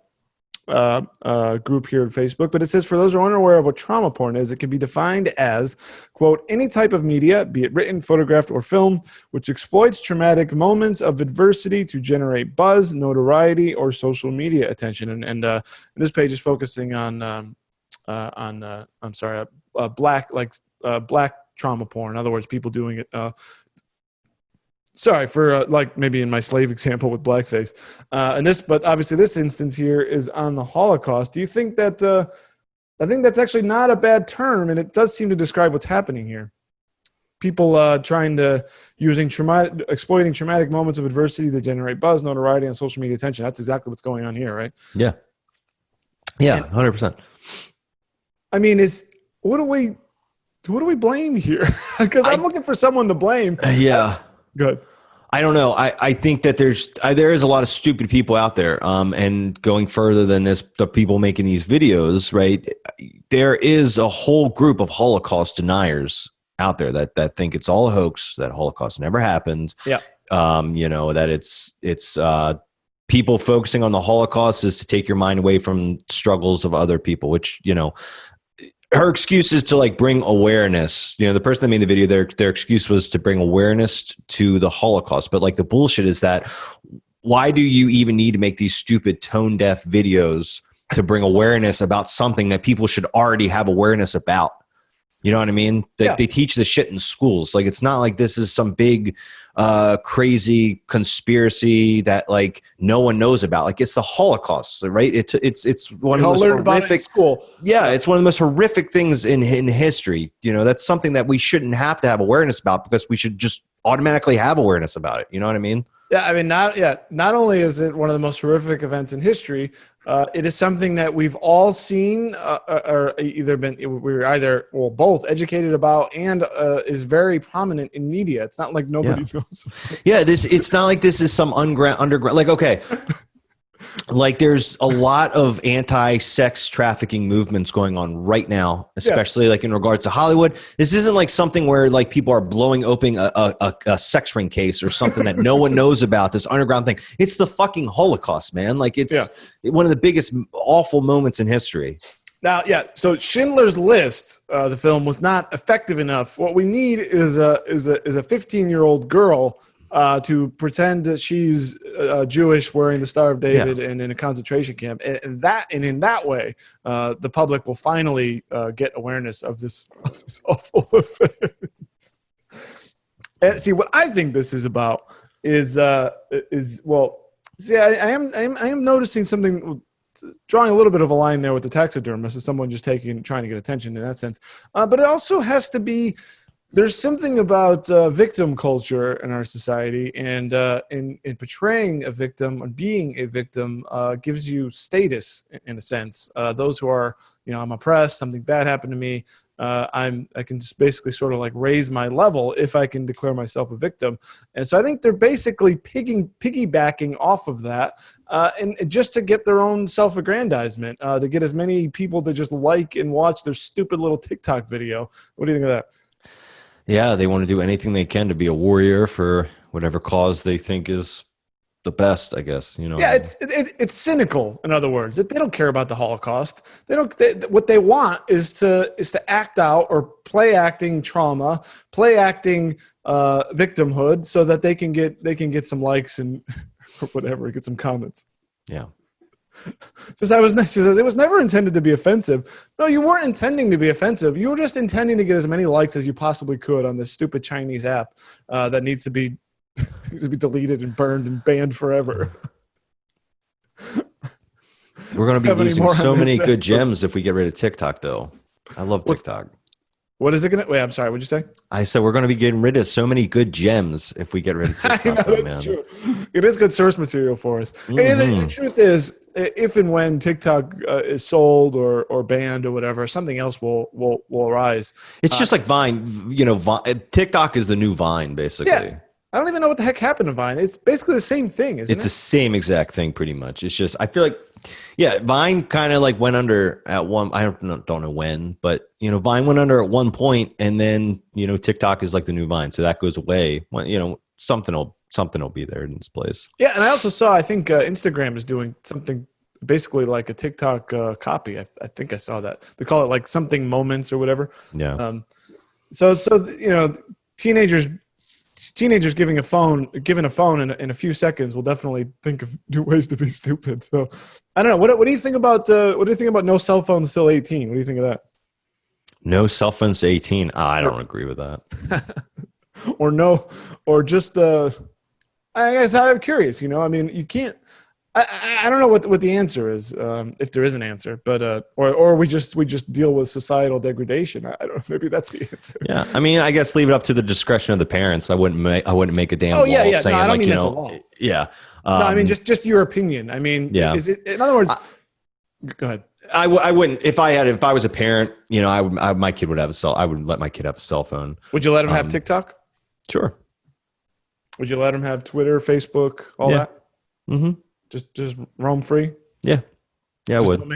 group here at Facebook, but it says, for those who are unaware of what trauma porn is, it can be defined as, quote, any type of media, be it written, photographed, or film, which exploits traumatic moments of adversity to generate buzz, notoriety, or social media attention. And this page is focusing on black trauma porn. In other words, people doing it. Sorry for like maybe in my slave example with blackface, but obviously this instance here is on the Holocaust. Do you think that? I think that's actually not a bad term, and it does seem to describe what's happening here. People exploiting traumatic moments of adversity to generate buzz, notoriety, and social media attention. That's exactly what's going on here, right? Yeah. Yeah, 100%. I mean, what do we blame here? Because I'm looking for someone to blame. Yeah. Good. I don't know. I think that there is a lot of stupid people out there. And going further than this, the people making these videos, right? There is a whole group of Holocaust deniers out there that think it's all a hoax, that Holocaust never happened. Yeah. that it's people focusing on the Holocaust is to take your mind away from struggles of other people, which, her excuse is to like bring awareness. The person that made the video, their excuse was to bring awareness to the Holocaust. But like the bullshit is that why do you even need to make these stupid tone deaf videos to bring awareness about something that people should already have awareness about? You know what I mean? They teach this shit in schools. Like, it's not like this is some big, crazy conspiracy that like no one knows about. Like, it's the Holocaust, right? It's one of the most horrific. School. Yeah, it's one of the most horrific things in history. That's something that we shouldn't have to have awareness about because we should just automatically have awareness about it. You know what I mean? Yeah, I mean, not only is it one of the most horrific events in history, it is something that we've all seen or both educated about and is very prominent in media. It's not like nobody knows. Yeah, it's not like this is some underground. Like, okay, like there's a lot of anti-sex trafficking movements going on right now, especially like in regards to Hollywood. This isn't like something where like people are blowing open a sex ring case or something that no one knows about, this underground thing. It's the fucking Holocaust, man. Like it's one of the biggest awful moments in history. Now, so Schindler's List, the film, was not effective enough. What we need is a 15-year-old girl to pretend that she's Jewish, wearing the Star of David, and in a concentration camp, and in that way, the public will finally get awareness of this awful event. And see, what I think this is about is I am noticing something, drawing a little bit of a line there with the taxidermist as someone just trying to get attention in that sense, but it also has to be. There's something about victim culture in our society, and in portraying a victim or being a victim gives you status in a sense. Those who are, I'm oppressed, something bad happened to me. I can just basically sort of like raise my level if I can declare myself a victim. And so I think they're basically piggybacking off of that, and just to get their own self-aggrandizement, to get as many people to just like and watch their stupid little TikTok video. What do you think of that? Yeah, they want to do anything they can to be a warrior for whatever cause they think is the best, I guess. Yeah, it's cynical. In other words, they don't care about the Holocaust. What they want is to act out or play acting trauma, play acting victimhood, so that they can get some likes and or whatever, get some comments. Yeah. It was never intended to be offensive. No, you weren't intending to be offensive. You were just intending to get as many likes as you possibly could on this stupid Chinese app that needs to be deleted and burned and banned forever. We're going to be losing so many good gems if we get rid of TikTok, though. I love TikTok. What is it going to? Wait, I'm sorry. What'd you say? I said we're going to be getting rid of so many good gems if we get rid of TikTok. That's true. It is good source material for us. Mm-hmm. And the truth is, if and when TikTok is sold or banned or whatever, something else will arise. It's just like Vine. TikTok is the new Vine, basically. Yeah. I don't even know what the heck happened to Vine. It's basically the same thing, isn't it? It's the same exact thing, pretty much. It's just, I feel like, Vine kind of like went under at one. I don't know when, but Vine went under at one point, and then TikTok is like the new Vine, so that goes away. When something will be there in its place. Yeah, and I also saw, I think Instagram is doing something basically like a TikTok copy. I think I saw that. They call it like something moments or whatever. Yeah. So teenagers given a phone in a few seconds will definitely think of new ways to be stupid. So I don't know. What do you think about no cell phones till 18? What do you think of that? No cell phones to 18. I don't agree with that. or just I guess I'm curious. I mean, you can't. I don't know what the answer is, if there is an answer, but or we just deal with societal degradation. I don't know. Maybe that's the answer. Yeah, I mean, I guess leave it up to the discretion of the parents. I wouldn't make a damn law saying no, I don't mean that's a law. Yeah. No, I mean just your opinion. I mean, is it, in other words? Go ahead. I wouldn't if I was a parent. My kid would have I would let my kid have a cell phone. Would you let him have TikTok? Sure. Would you let him have Twitter, Facebook, all that? Mm-hmm. Just roam free. Yeah, I would. Don't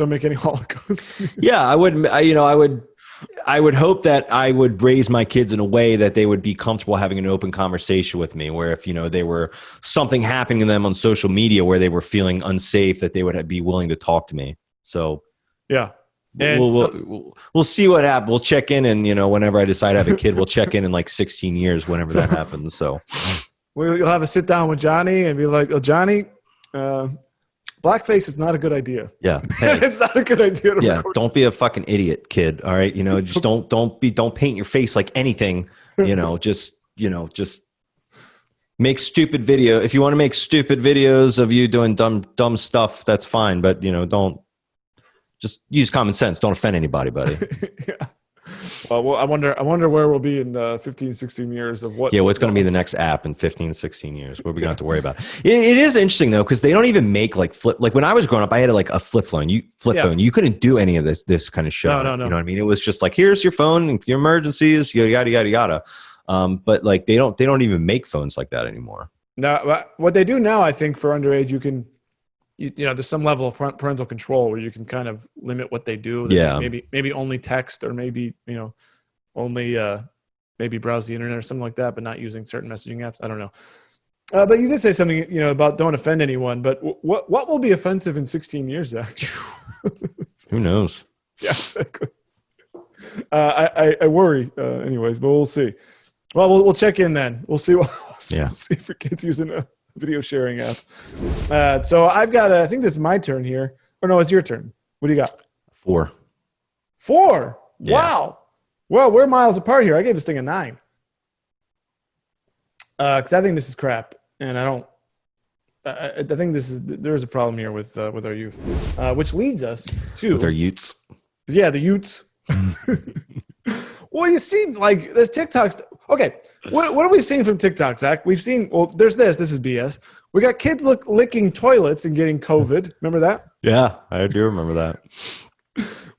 make any Holocaust. Yeah, I would. I I would hope that I would raise my kids in a way that they would be comfortable having an open conversation with me, where if, they were something happening to them on social media where they were feeling unsafe, that they would be willing to talk to me. So yeah. And we'll see what happens. We'll check in, and whenever I decide to have a kid, we'll check in like 16 years, whenever that happens. So we'll have a sit down with Johnny and be like, "Oh, Johnny, blackface is not a good idea." Yeah, hey, it's not a good idea. Don't be a fucking idiot, kid. All right, just don't paint your face like anything. Just make stupid video. If you want to make stupid videos of you doing dumb stuff, that's fine. But don't. Just use common sense. Don't offend anybody, buddy. Yeah. Well, I wonder where we'll be in 15, 16 years of what. Yeah, what's going to be the next app in 15, 16 years? What are we going to have to worry about? It is interesting, though, because they don't even make like flip. Like when I was growing up, I had like a flip phone. You couldn't do any of this kind of shit. No. You know what I mean? It was just like, here's your phone, your emergencies, yada, yada, yada. But like they don't even make phones like that anymore. Now, what they do now, I think, for underage, you can. There's some level of parental control where you can kind of limit what they do. Yeah. Maybe only text, or maybe, only maybe browse the internet or something like that, but not using certain messaging apps. I don't know. But you did say something, about don't offend anyone. But what will be offensive in 16 years, Zach? Who knows? Yeah, exactly. I worry, anyways, but we'll see. Well, we'll check in then. We'll see. We'll see if your kid's using a video sharing app. So I've got I think this is my turn here. Or no, it's your turn. What do you got? 4. 4? Yeah. Wow. Well, we're miles apart here. I gave this thing a 9. Because I think this is crap. And I think there's a problem here with our youth. Which leads us to... With our youths. Yeah, the youths. Well, you see, like, there's TikToks. Okay, what have we seen from TikTok, Zach? We've seen, there's this. This is BS. We got kids licking toilets and getting COVID. Remember that? Yeah, I do remember that.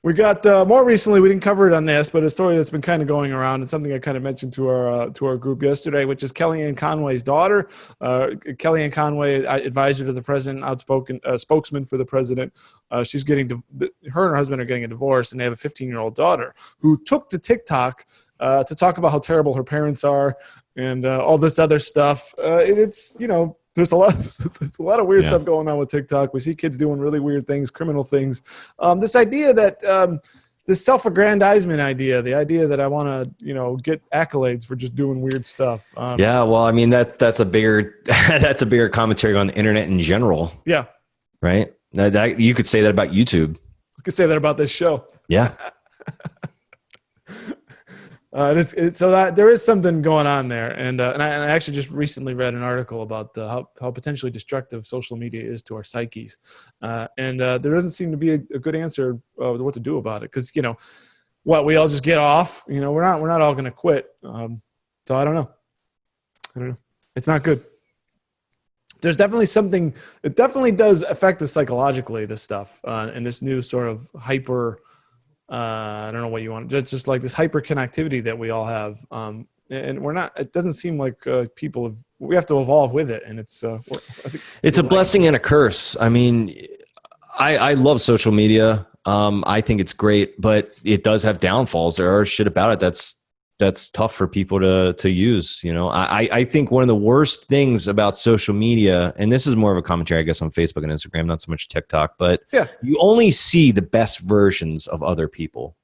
We got more recently. We didn't cover it on this, but a story that's been kind of going around, and something I kind of mentioned to our group yesterday, which is Kellyanne Conway's daughter. Kellyanne Conway, advisor to the president, outspoken spokesman for the president. She's getting her and her husband are getting a divorce, and they have a 15-year-old daughter who took to TikTok to talk about how terrible her parents are and all this other stuff. It's there's a lot of weird stuff going on with TikTok. We see kids doing really weird things, criminal things. This idea that this self-aggrandizement idea, the idea that I want to, get accolades for just doing weird stuff. Yeah, well, I mean that's a bigger commentary on the internet in general. Yeah, right. That you could say that about YouTube. You could say that about this show. Yeah. So that there is something going on there, and I actually just recently read an article about how potentially destructive social media is to our psyches, and there doesn't seem to be a good answer what to do about it, because we all just get off. We're not all going to quit. So I don't know. It's not good. There's definitely something. It definitely does affect us psychologically. This stuff and this new sort of hyper. I don't know what you want. Just like this hyper connectivity that we all have, and we're not. It doesn't seem like people we have to evolve with it, and it's. I think it's a blessing and a curse. I mean, I love social media. I think it's great, but it does have downfalls. There are shit about it that's tough for people to use. I think one of the worst things about social media, and this is more of a commentary, I guess, on Facebook and Instagram, not so much TikTok, but you only see the best versions of other people.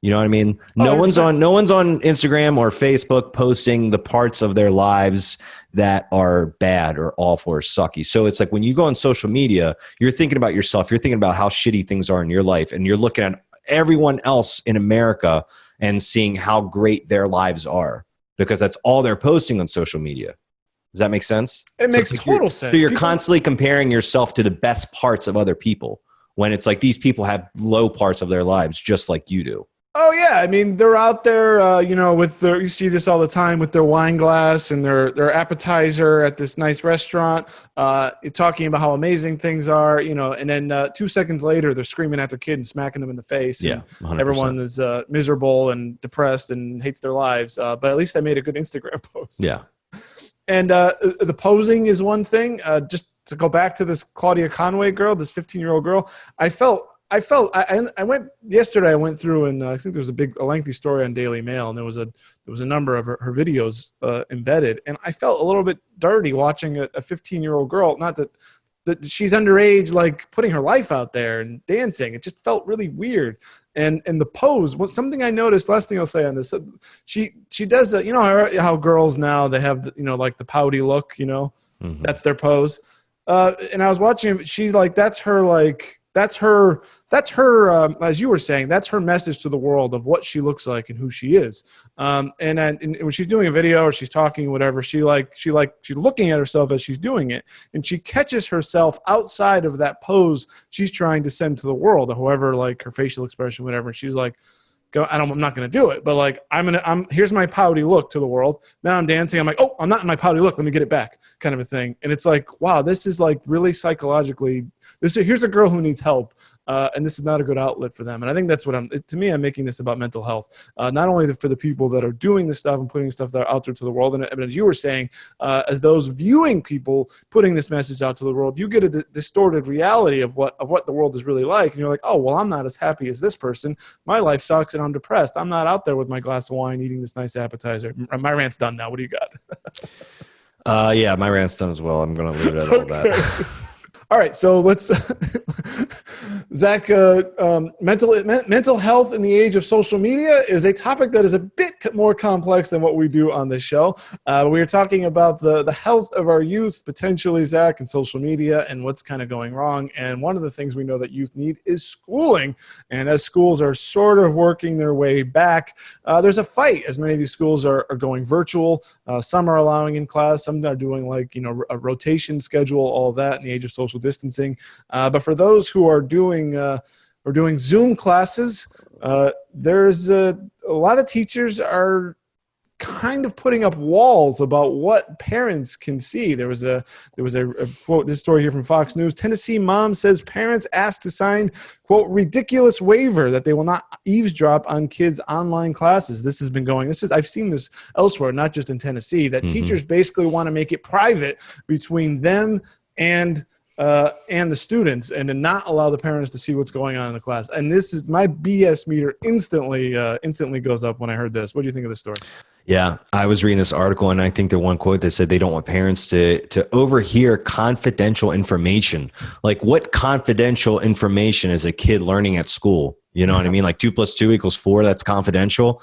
You know what I mean? No one's on Instagram or Facebook posting the parts of their lives that are bad or awful or sucky. So it's like when you go on social media, you're thinking about yourself. You're thinking about how shitty things are in your life, and you're looking at everyone else in America and seeing how great their lives are, because that's all they're posting on social media. Does that make sense? It makes total sense. So you're constantly comparing yourself to the best parts of other people, when it's like these people have low parts of their lives just like you do. Oh yeah, I mean they're out there, with you see this all the time with their wine glass and their appetizer at this nice restaurant, talking about how amazing things are, and then 2 seconds later they're screaming at their kid and smacking them in the face. Yeah, 100%. Everyone is miserable and depressed and hates their lives, but at least I made a good Instagram post. Yeah, and the posing is one thing. Just to go back to this Claudia Conway girl, this 15-year-old girl, I felt I felt I went yesterday. I went through and I think there was a lengthy story on Daily Mail, and there was a number of her videos embedded, and I felt a little bit dirty watching a 15-year-old girl. Not that she's underage, like putting her life out there and dancing. It just felt really weird. And the pose was something I noticed. Last thing I'll say on this, she does that. You know how girls now, they have like the pouty look. Mm-hmm. That's their pose. And I was watching. She's like, that's her. As you were saying, that's her message to the world of what she looks like and who she is. And when she's doing a video or she's talking, whatever, she's looking at herself as she's doing it, and she catches herself outside of that pose she's trying to send to the world, or however, like her facial expression, whatever. And she's like, I'm not going to do it, but like, here's my pouty look to the world. Now I'm dancing. I'm like, oh, I'm not in my pouty look. Let me get it back, kind of a thing. And it's like, wow, this is like really psychologically, here's a girl who needs help. And this is not a good outlet for them. And I think that's what I'm making this about mental health, not only for the people that are doing this stuff and putting stuff out there to the world. And as you were saying, as those viewing people putting this message out to the world, you get a distorted reality of what the world is really like. And you're like, oh, well, I'm not as happy as this person. My life sucks and I'm depressed. I'm not out there with my glass of wine eating this nice appetizer. My rant's done now. What do you got? Yeah, my rant's done as well. I'm going to leave it at all that. All right, so let's, Zach, mental health in the age of social media is a topic that is a bit more complex than what we do on this show. We are talking about the health of our youth, potentially, Zach, and social media and what's kind of going wrong. And one of the things we know that youth need is schooling. And as schools are sort of working their way back, there's a fight as many of these schools are going virtual. Some are allowing in class, some are doing like, a rotation schedule, all of that in the age of social distancing. But for those who are doing Zoom classes, there's a lot of teachers are kind of putting up walls about what parents can see. There was a quote, this story here from Fox News. Tennessee mom says parents asked to sign, quote, ridiculous waiver that they will not eavesdrop on kids' online classes. This has been going. I've seen this elsewhere, not just in Tennessee, that teachers basically want to make it private between them and the students, and to not allow the parents to see what's going on in the class. And this is my BS meter instantly goes up when I heard this. What do you think of this story? Yeah, I was reading this article, and I think the one quote that said they don't want parents to overhear confidential information. Like, what confidential information is a kid learning at school? You know what I mean? Like 2 + 2 = 4. That's confidential.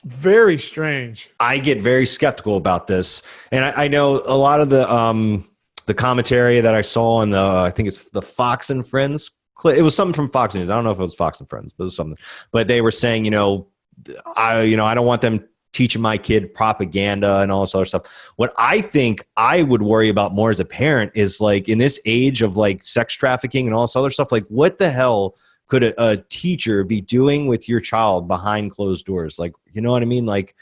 Very strange. I get very skeptical about this, and I know a lot of the commentary that I saw on I think it's the Fox and Friends. It was something from Fox News. I don't know if it was Fox and Friends, but it was something. But they were saying, I don't want them teaching my kid propaganda and all this other stuff. What I think I would worry about more as a parent is, like, in this age of like sex trafficking and all this other stuff, like, what the hell could a teacher be doing with your child behind closed doors? Like, you know what I mean? Like,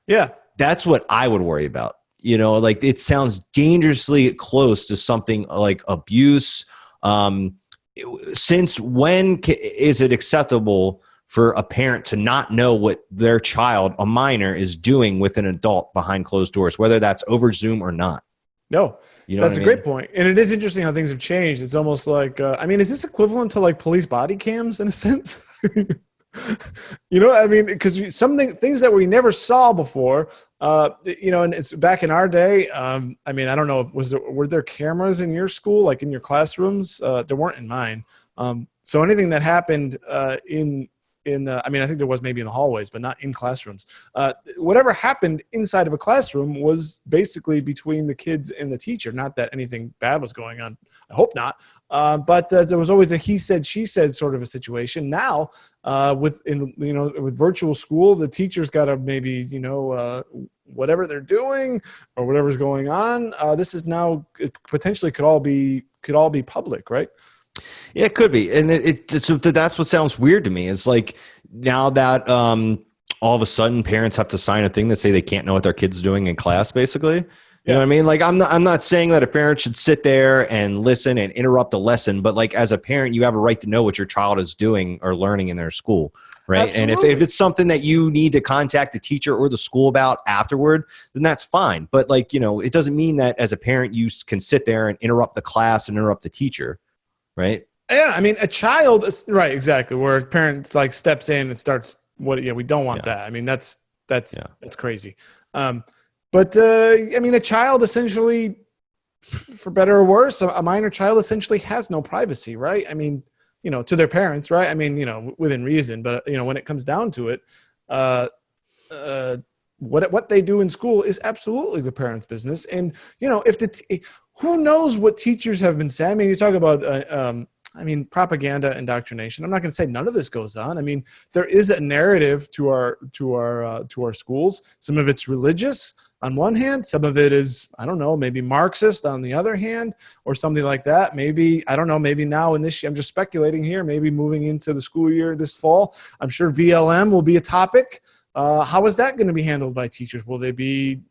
yeah, that's what I would worry about. Like, it sounds dangerously close to something like abuse. Since when is it acceptable for a parent to not know what their child, a minor, is doing with an adult behind closed doors, whether that's over Zoom or not? No, that's a great point. And it is interesting how things have changed. It's almost like, is this equivalent to like police body cams in a sense? Because things that we never saw before, and it's back in our day. I don't know, were there cameras in your school, like in your classrooms? There weren't in mine. So anything that happened I think there was maybe in the hallways, but not in classrooms. Whatever happened inside of a classroom was basically between the kids and the teacher. Not that anything bad was going on. I hope not. But there was always a he said, she said sort of a situation. Now, with virtual school, the teacher's got to maybe, whatever they're doing or whatever's going on. This is now, it potentially could all be public, right? Yeah, it could be. And so that's what sounds weird to me. It's like, now that all of a sudden parents have to sign a thing that say they can't know what their kid's doing in class, basically. You know what I mean? Like, I'm not saying that a parent should sit there and listen and interrupt a lesson, but like, as a parent, you have a right to know what your child is doing or learning in their school, right? Absolutely. And if it's something that you need to contact the teacher or the school about afterward, then that's fine. But like, it doesn't mean that as a parent, you can sit there and interrupt the class and interrupt the teacher, right? Yeah, I mean, a child is right, exactly, where a parent like steps in and starts what. Yeah, we don't want that. I mean, that's crazy. But I mean, a child essentially, for better or worse, a minor child essentially has no privacy, right? I mean, to their parents, right? I mean, within reason, but when it comes down to it, uh, what they do in school is absolutely the parents' business. And if who knows what teachers have been saying? I mean, you talk about propaganda, indoctrination. I'm not going to say none of this goes on. I mean, there is a narrative to our schools. Some of it's religious on one hand. Some of it is, I don't know, maybe Marxist on the other hand, or something like that. Maybe, I don't know, maybe now in this year, I'm just speculating here, maybe moving into the school year this fall, I'm sure BLM will be a topic. How is that going to be handled by teachers? Will they be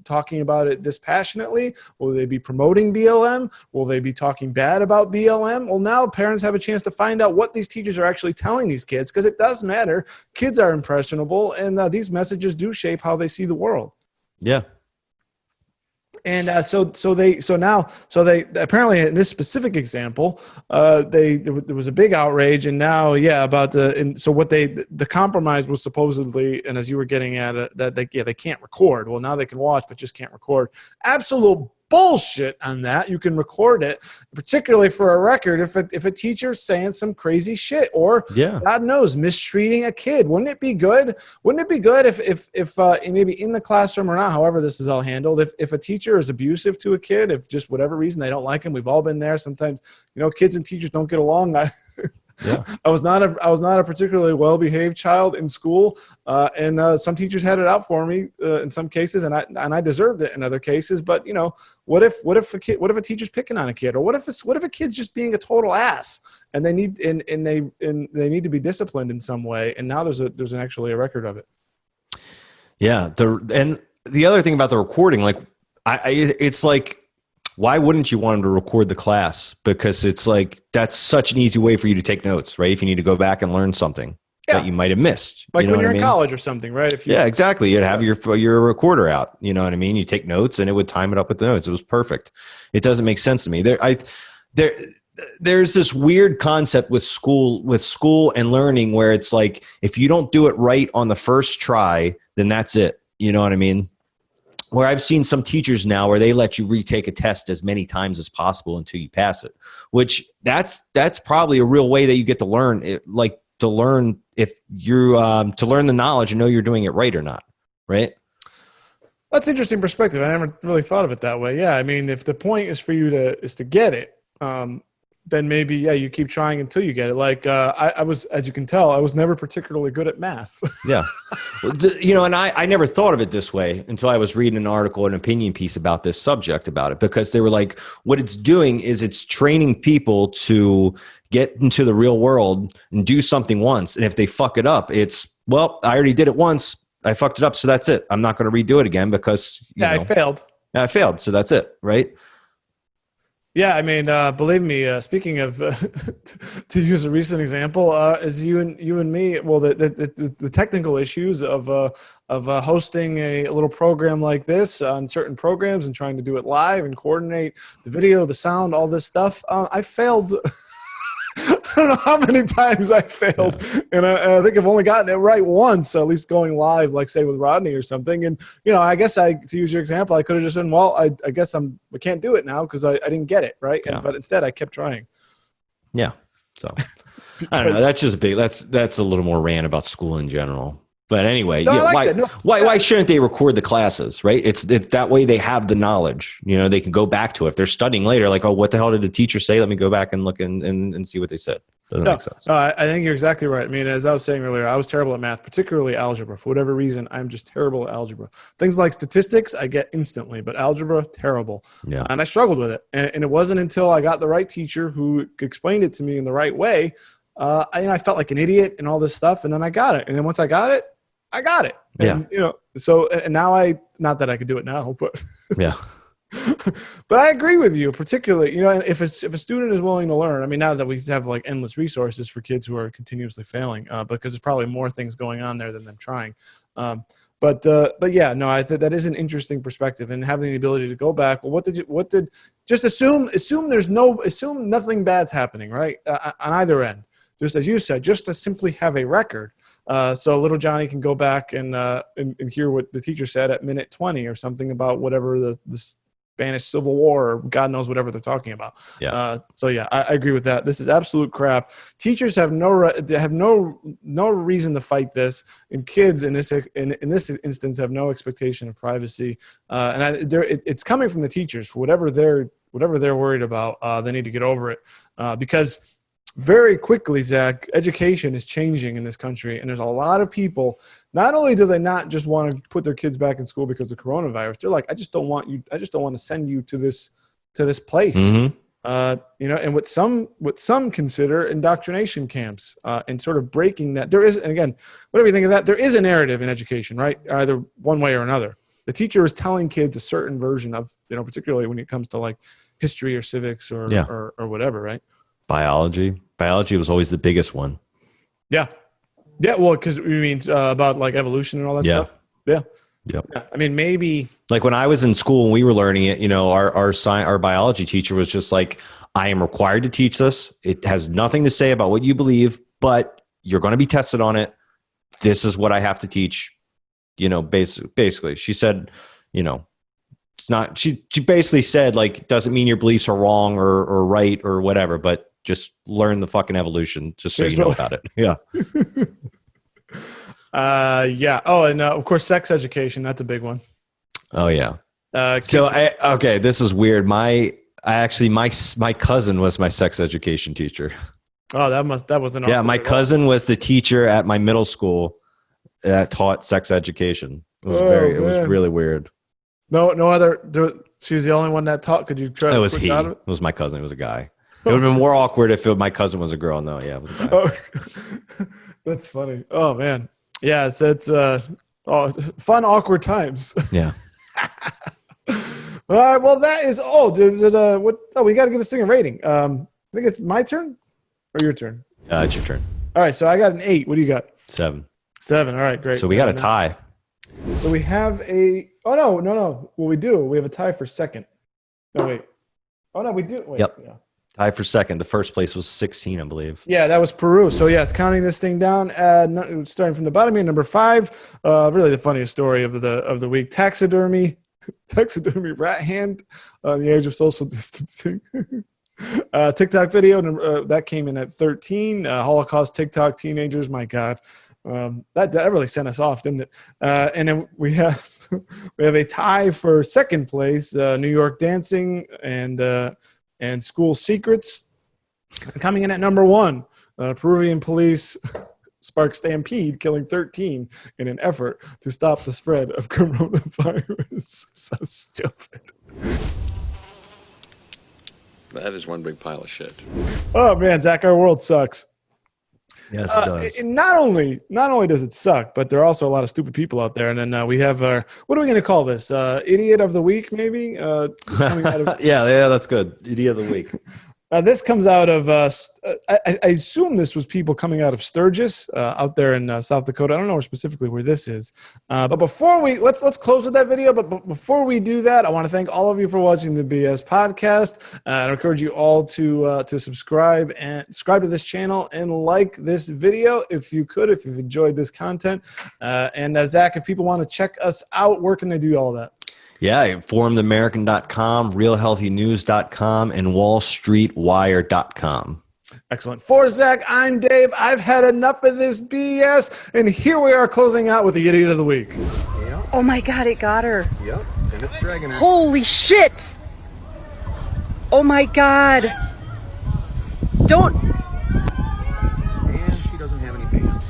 talking about it dispassionately? Will they be promoting BLM? Will they be talking bad about BLM? Well, now parents have a chance to find out what these teachers are actually telling these kids, because it does matter. Kids are impressionable, and these messages do shape how they see the world. Yeah. And so they apparently in this specific example, there was a big outrage, and now about the compromise was supposedly, and as you were getting at it, that they can't record. Well, now they can watch, but just can't record. Absolute bullshit on that. You can record it, particularly for a record, if a teacher's saying some crazy shit or God knows, mistreating a kid. Wouldn't it be good? Wouldn't it be good if maybe in the classroom or not, however this is all handled, if a teacher is abusive to a kid, if just whatever reason they don't like him, we've all been there. Sometimes, kids and teachers don't get along. I was not a particularly well-behaved child in school, and some teachers had it out for me in some cases, and I deserved it in other cases. But what if a teacher's picking on a kid, or what if a kid's just being a total ass, and they need they need to be disciplined in some way? And now there's actually a record of it. Yeah, and the other thing about the recording, like it's like, why wouldn't you want them to record the class? Because it's like, that's such an easy way for you to take notes, right? If you need to go back and learn something that you might have missed. Like when you're in college or something, right? Exactly. You'd have your recorder out, you know what I mean? You take notes and it would time it up with the notes. It was perfect. It doesn't make sense to me. There's this weird concept with school and learning where it's like, if you don't do it right on the first try, then that's it. You know what I mean? Where I've seen some teachers now where they let you retake a test as many times as possible until you pass it, which that's probably a real way that you get to learn it, like to learn if you to learn the knowledge and know you're doing it right or not. Right. That's an interesting perspective. I never really thought of it that way. Yeah. I mean, if the point is for you to get it, then maybe, you keep trying until you get it. Like I was, as you can tell, I was never particularly good at math. Yeah. And I never thought of it this way until I was reading an article, an opinion piece about this subject about it, because they were like, what it's doing is it's training people to get into the real world and do something once. And if they fuck it up, it's, well, I already did it once. I fucked it up. So that's it. I'm not going to redo it again because I failed. I failed. So that's it. Right. Yeah, I mean, believe me. Speaking of, to use a recent example, is you and me. Well, the technical issues of hosting a little program like this on certain programs and trying to do it live and coordinate the video, the sound, all this stuff. I failed. I don't know how many times I failed, and I think I've only gotten it right once, at least going live, like say with Rodney or something. And I guess to use your example, I could have just been, well, I guess I can't do it now because I didn't get it right. Yeah. But instead, I kept trying. Yeah. So I don't know. That's just big. That's a little more rant about school in general. But anyway, why shouldn't they record the classes, right? It's that way they have the knowledge. They can go back to it. If they're studying later, like, oh, what the hell did the teacher say? Let me go back and look and see what they said. Doesn't make sense. No, I think you're exactly right. I mean, as I was saying earlier, I was terrible at math, particularly algebra. For whatever reason, I'm just terrible at algebra. Things like statistics, I get instantly, but algebra, terrible. Yeah. And I struggled with it. And it wasn't until I got the right teacher who explained it to me in the right way, I felt like an idiot and all this stuff, and then I got it. And then once I got it, I got it. And, so, and now not that I could do it now, but yeah. But I agree with you, particularly, if a student is willing to learn. I mean, now that we have like endless resources for kids who are continuously failing, because there's probably more things going on there than them trying. But yeah, no, that is an interesting perspective, and having the ability to go back. Well, just assume assume nothing bad's happening, right? On either end, just as you said, just to simply have a record. So little Johnny can go back and hear what the teacher said at minute 20 or something about whatever the Spanish Civil War, or God knows whatever they're talking about. Yeah. So yeah, I agree with that. This is absolute crap. Teachers have no reason to fight this, and kids in this instance have no expectation of privacy. It's coming from the teachers for whatever they're worried about. They need to get over it because very quickly, Zach, education is changing in this country, and there's a lot of people. Not only do they not just want to put their kids back in school because of coronavirus, they're like, I just don't want to send you to this place. Mm-hmm. And what some consider indoctrination camps, and sort of breaking that. There is, and again, whatever you think of that, there is a narrative in education, right? Either one way or another. The teacher is telling kids a certain version of, particularly when it comes to like history or civics or whatever, right? Biology was always the biggest one. Yeah. Yeah. Well, because we mean about like evolution and all that stuff. Yeah. Yep. Yeah. I mean, maybe like when I was in school and we were learning it, our biology teacher was just like, I am required to teach this. It has nothing to say about what you believe, but you're going to be tested on it. This is what I have to teach. Basically, she said, it's not. She basically said like, doesn't mean your beliefs are wrong or right or whatever, but just learn the fucking evolution just so you know about it. Yeah. Yeah. Oh, and of course, sex education. That's a big one. Oh yeah. This is weird. My cousin was my sex education teacher. Oh, that was an yeah. My cousin was the teacher at my middle school that taught sex education. It was it was really weird. No other. She was the only one that taught. Could you try? It was he. It was my cousin. It was a guy. It would have been more awkward if my cousin was a girl. No, yeah, it was a guy. Oh, that's funny. Oh man, yeah. It's fun, awkward times. Yeah. All right. Well, that is. Oh, what? Oh, we got to give this thing a rating. I think it's my turn or your turn. It's your turn. All right. So I got an 8. What do you got? 7. 7. All right. Great. So we got a tie. So we have a. Oh no. Well, we do. We have a tie for second. No wait. Oh no, we do. Wait. Yep. Yeah. Tied for second. The first place was 16, I believe. Yeah, that was Peru. So yeah, it's counting this thing down. Starting from the bottom here, number 5. Really the funniest story of the week. Taxidermy rat hand on the age of social distancing. TikTok video that came in at 13. Holocaust TikTok teenagers. My God, that really sent us off, didn't it? And then we have a tie for second place. New York dancing and school secrets. Coming in at number 1, Peruvian police spark stampede, killing 13 in an effort to stop the spread of coronavirus. So stupid. That is one big pile of shit. Oh man, Zach, our world sucks. Yes, it does. Not only does it suck, but there are also a lot of stupid people out there. And then we have our, what are we going to call this? Idiot of the week, maybe? Coming out of, yeah, that's good. Idiot of the week. This comes out of, I assume this was people coming out of Sturgis out there in South Dakota. I don't know specifically where this is. But before let's close with that video. But before we do that, I want to thank all of you for watching the BS podcast. I encourage you all to subscribe to this channel and like this video if you've enjoyed this content. And Zach, if people want to check us out, where can they do all that? Yeah, informedamerican.com, realhealthynews.com, and wallstreetwire.com. Excellent. For Zach, I'm Dave. I've had enough of this BS, and here we are closing out with the Idiot of the Week. Yep. Oh my God, it got her. Yep, and it's dragging her. Holy shit! Oh my God. Don't. And she doesn't have any pants.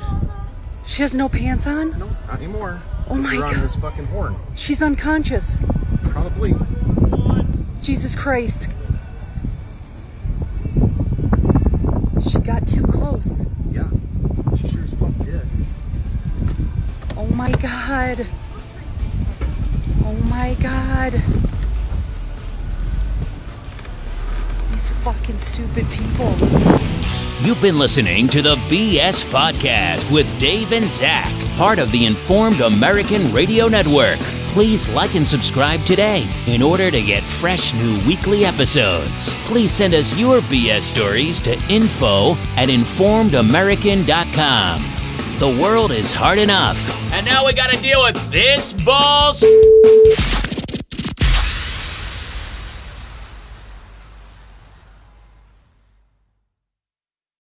She has no pants on? No, not anymore. Oh my God. On this fucking horn. She's unconscious. Probably. Jesus Christ. She got too close. Yeah. She sure as fuck did. Oh my God. Oh my God. These These fucking stupid people. You've been listening to the BS Podcast with Dave and Zach, part of the Informed American Radio Network. Please like and subscribe today in order to get fresh new weekly episodes. Please send us your BS stories to info@informedamerican.com. The world is hard enough, and now we gotta deal with this balls.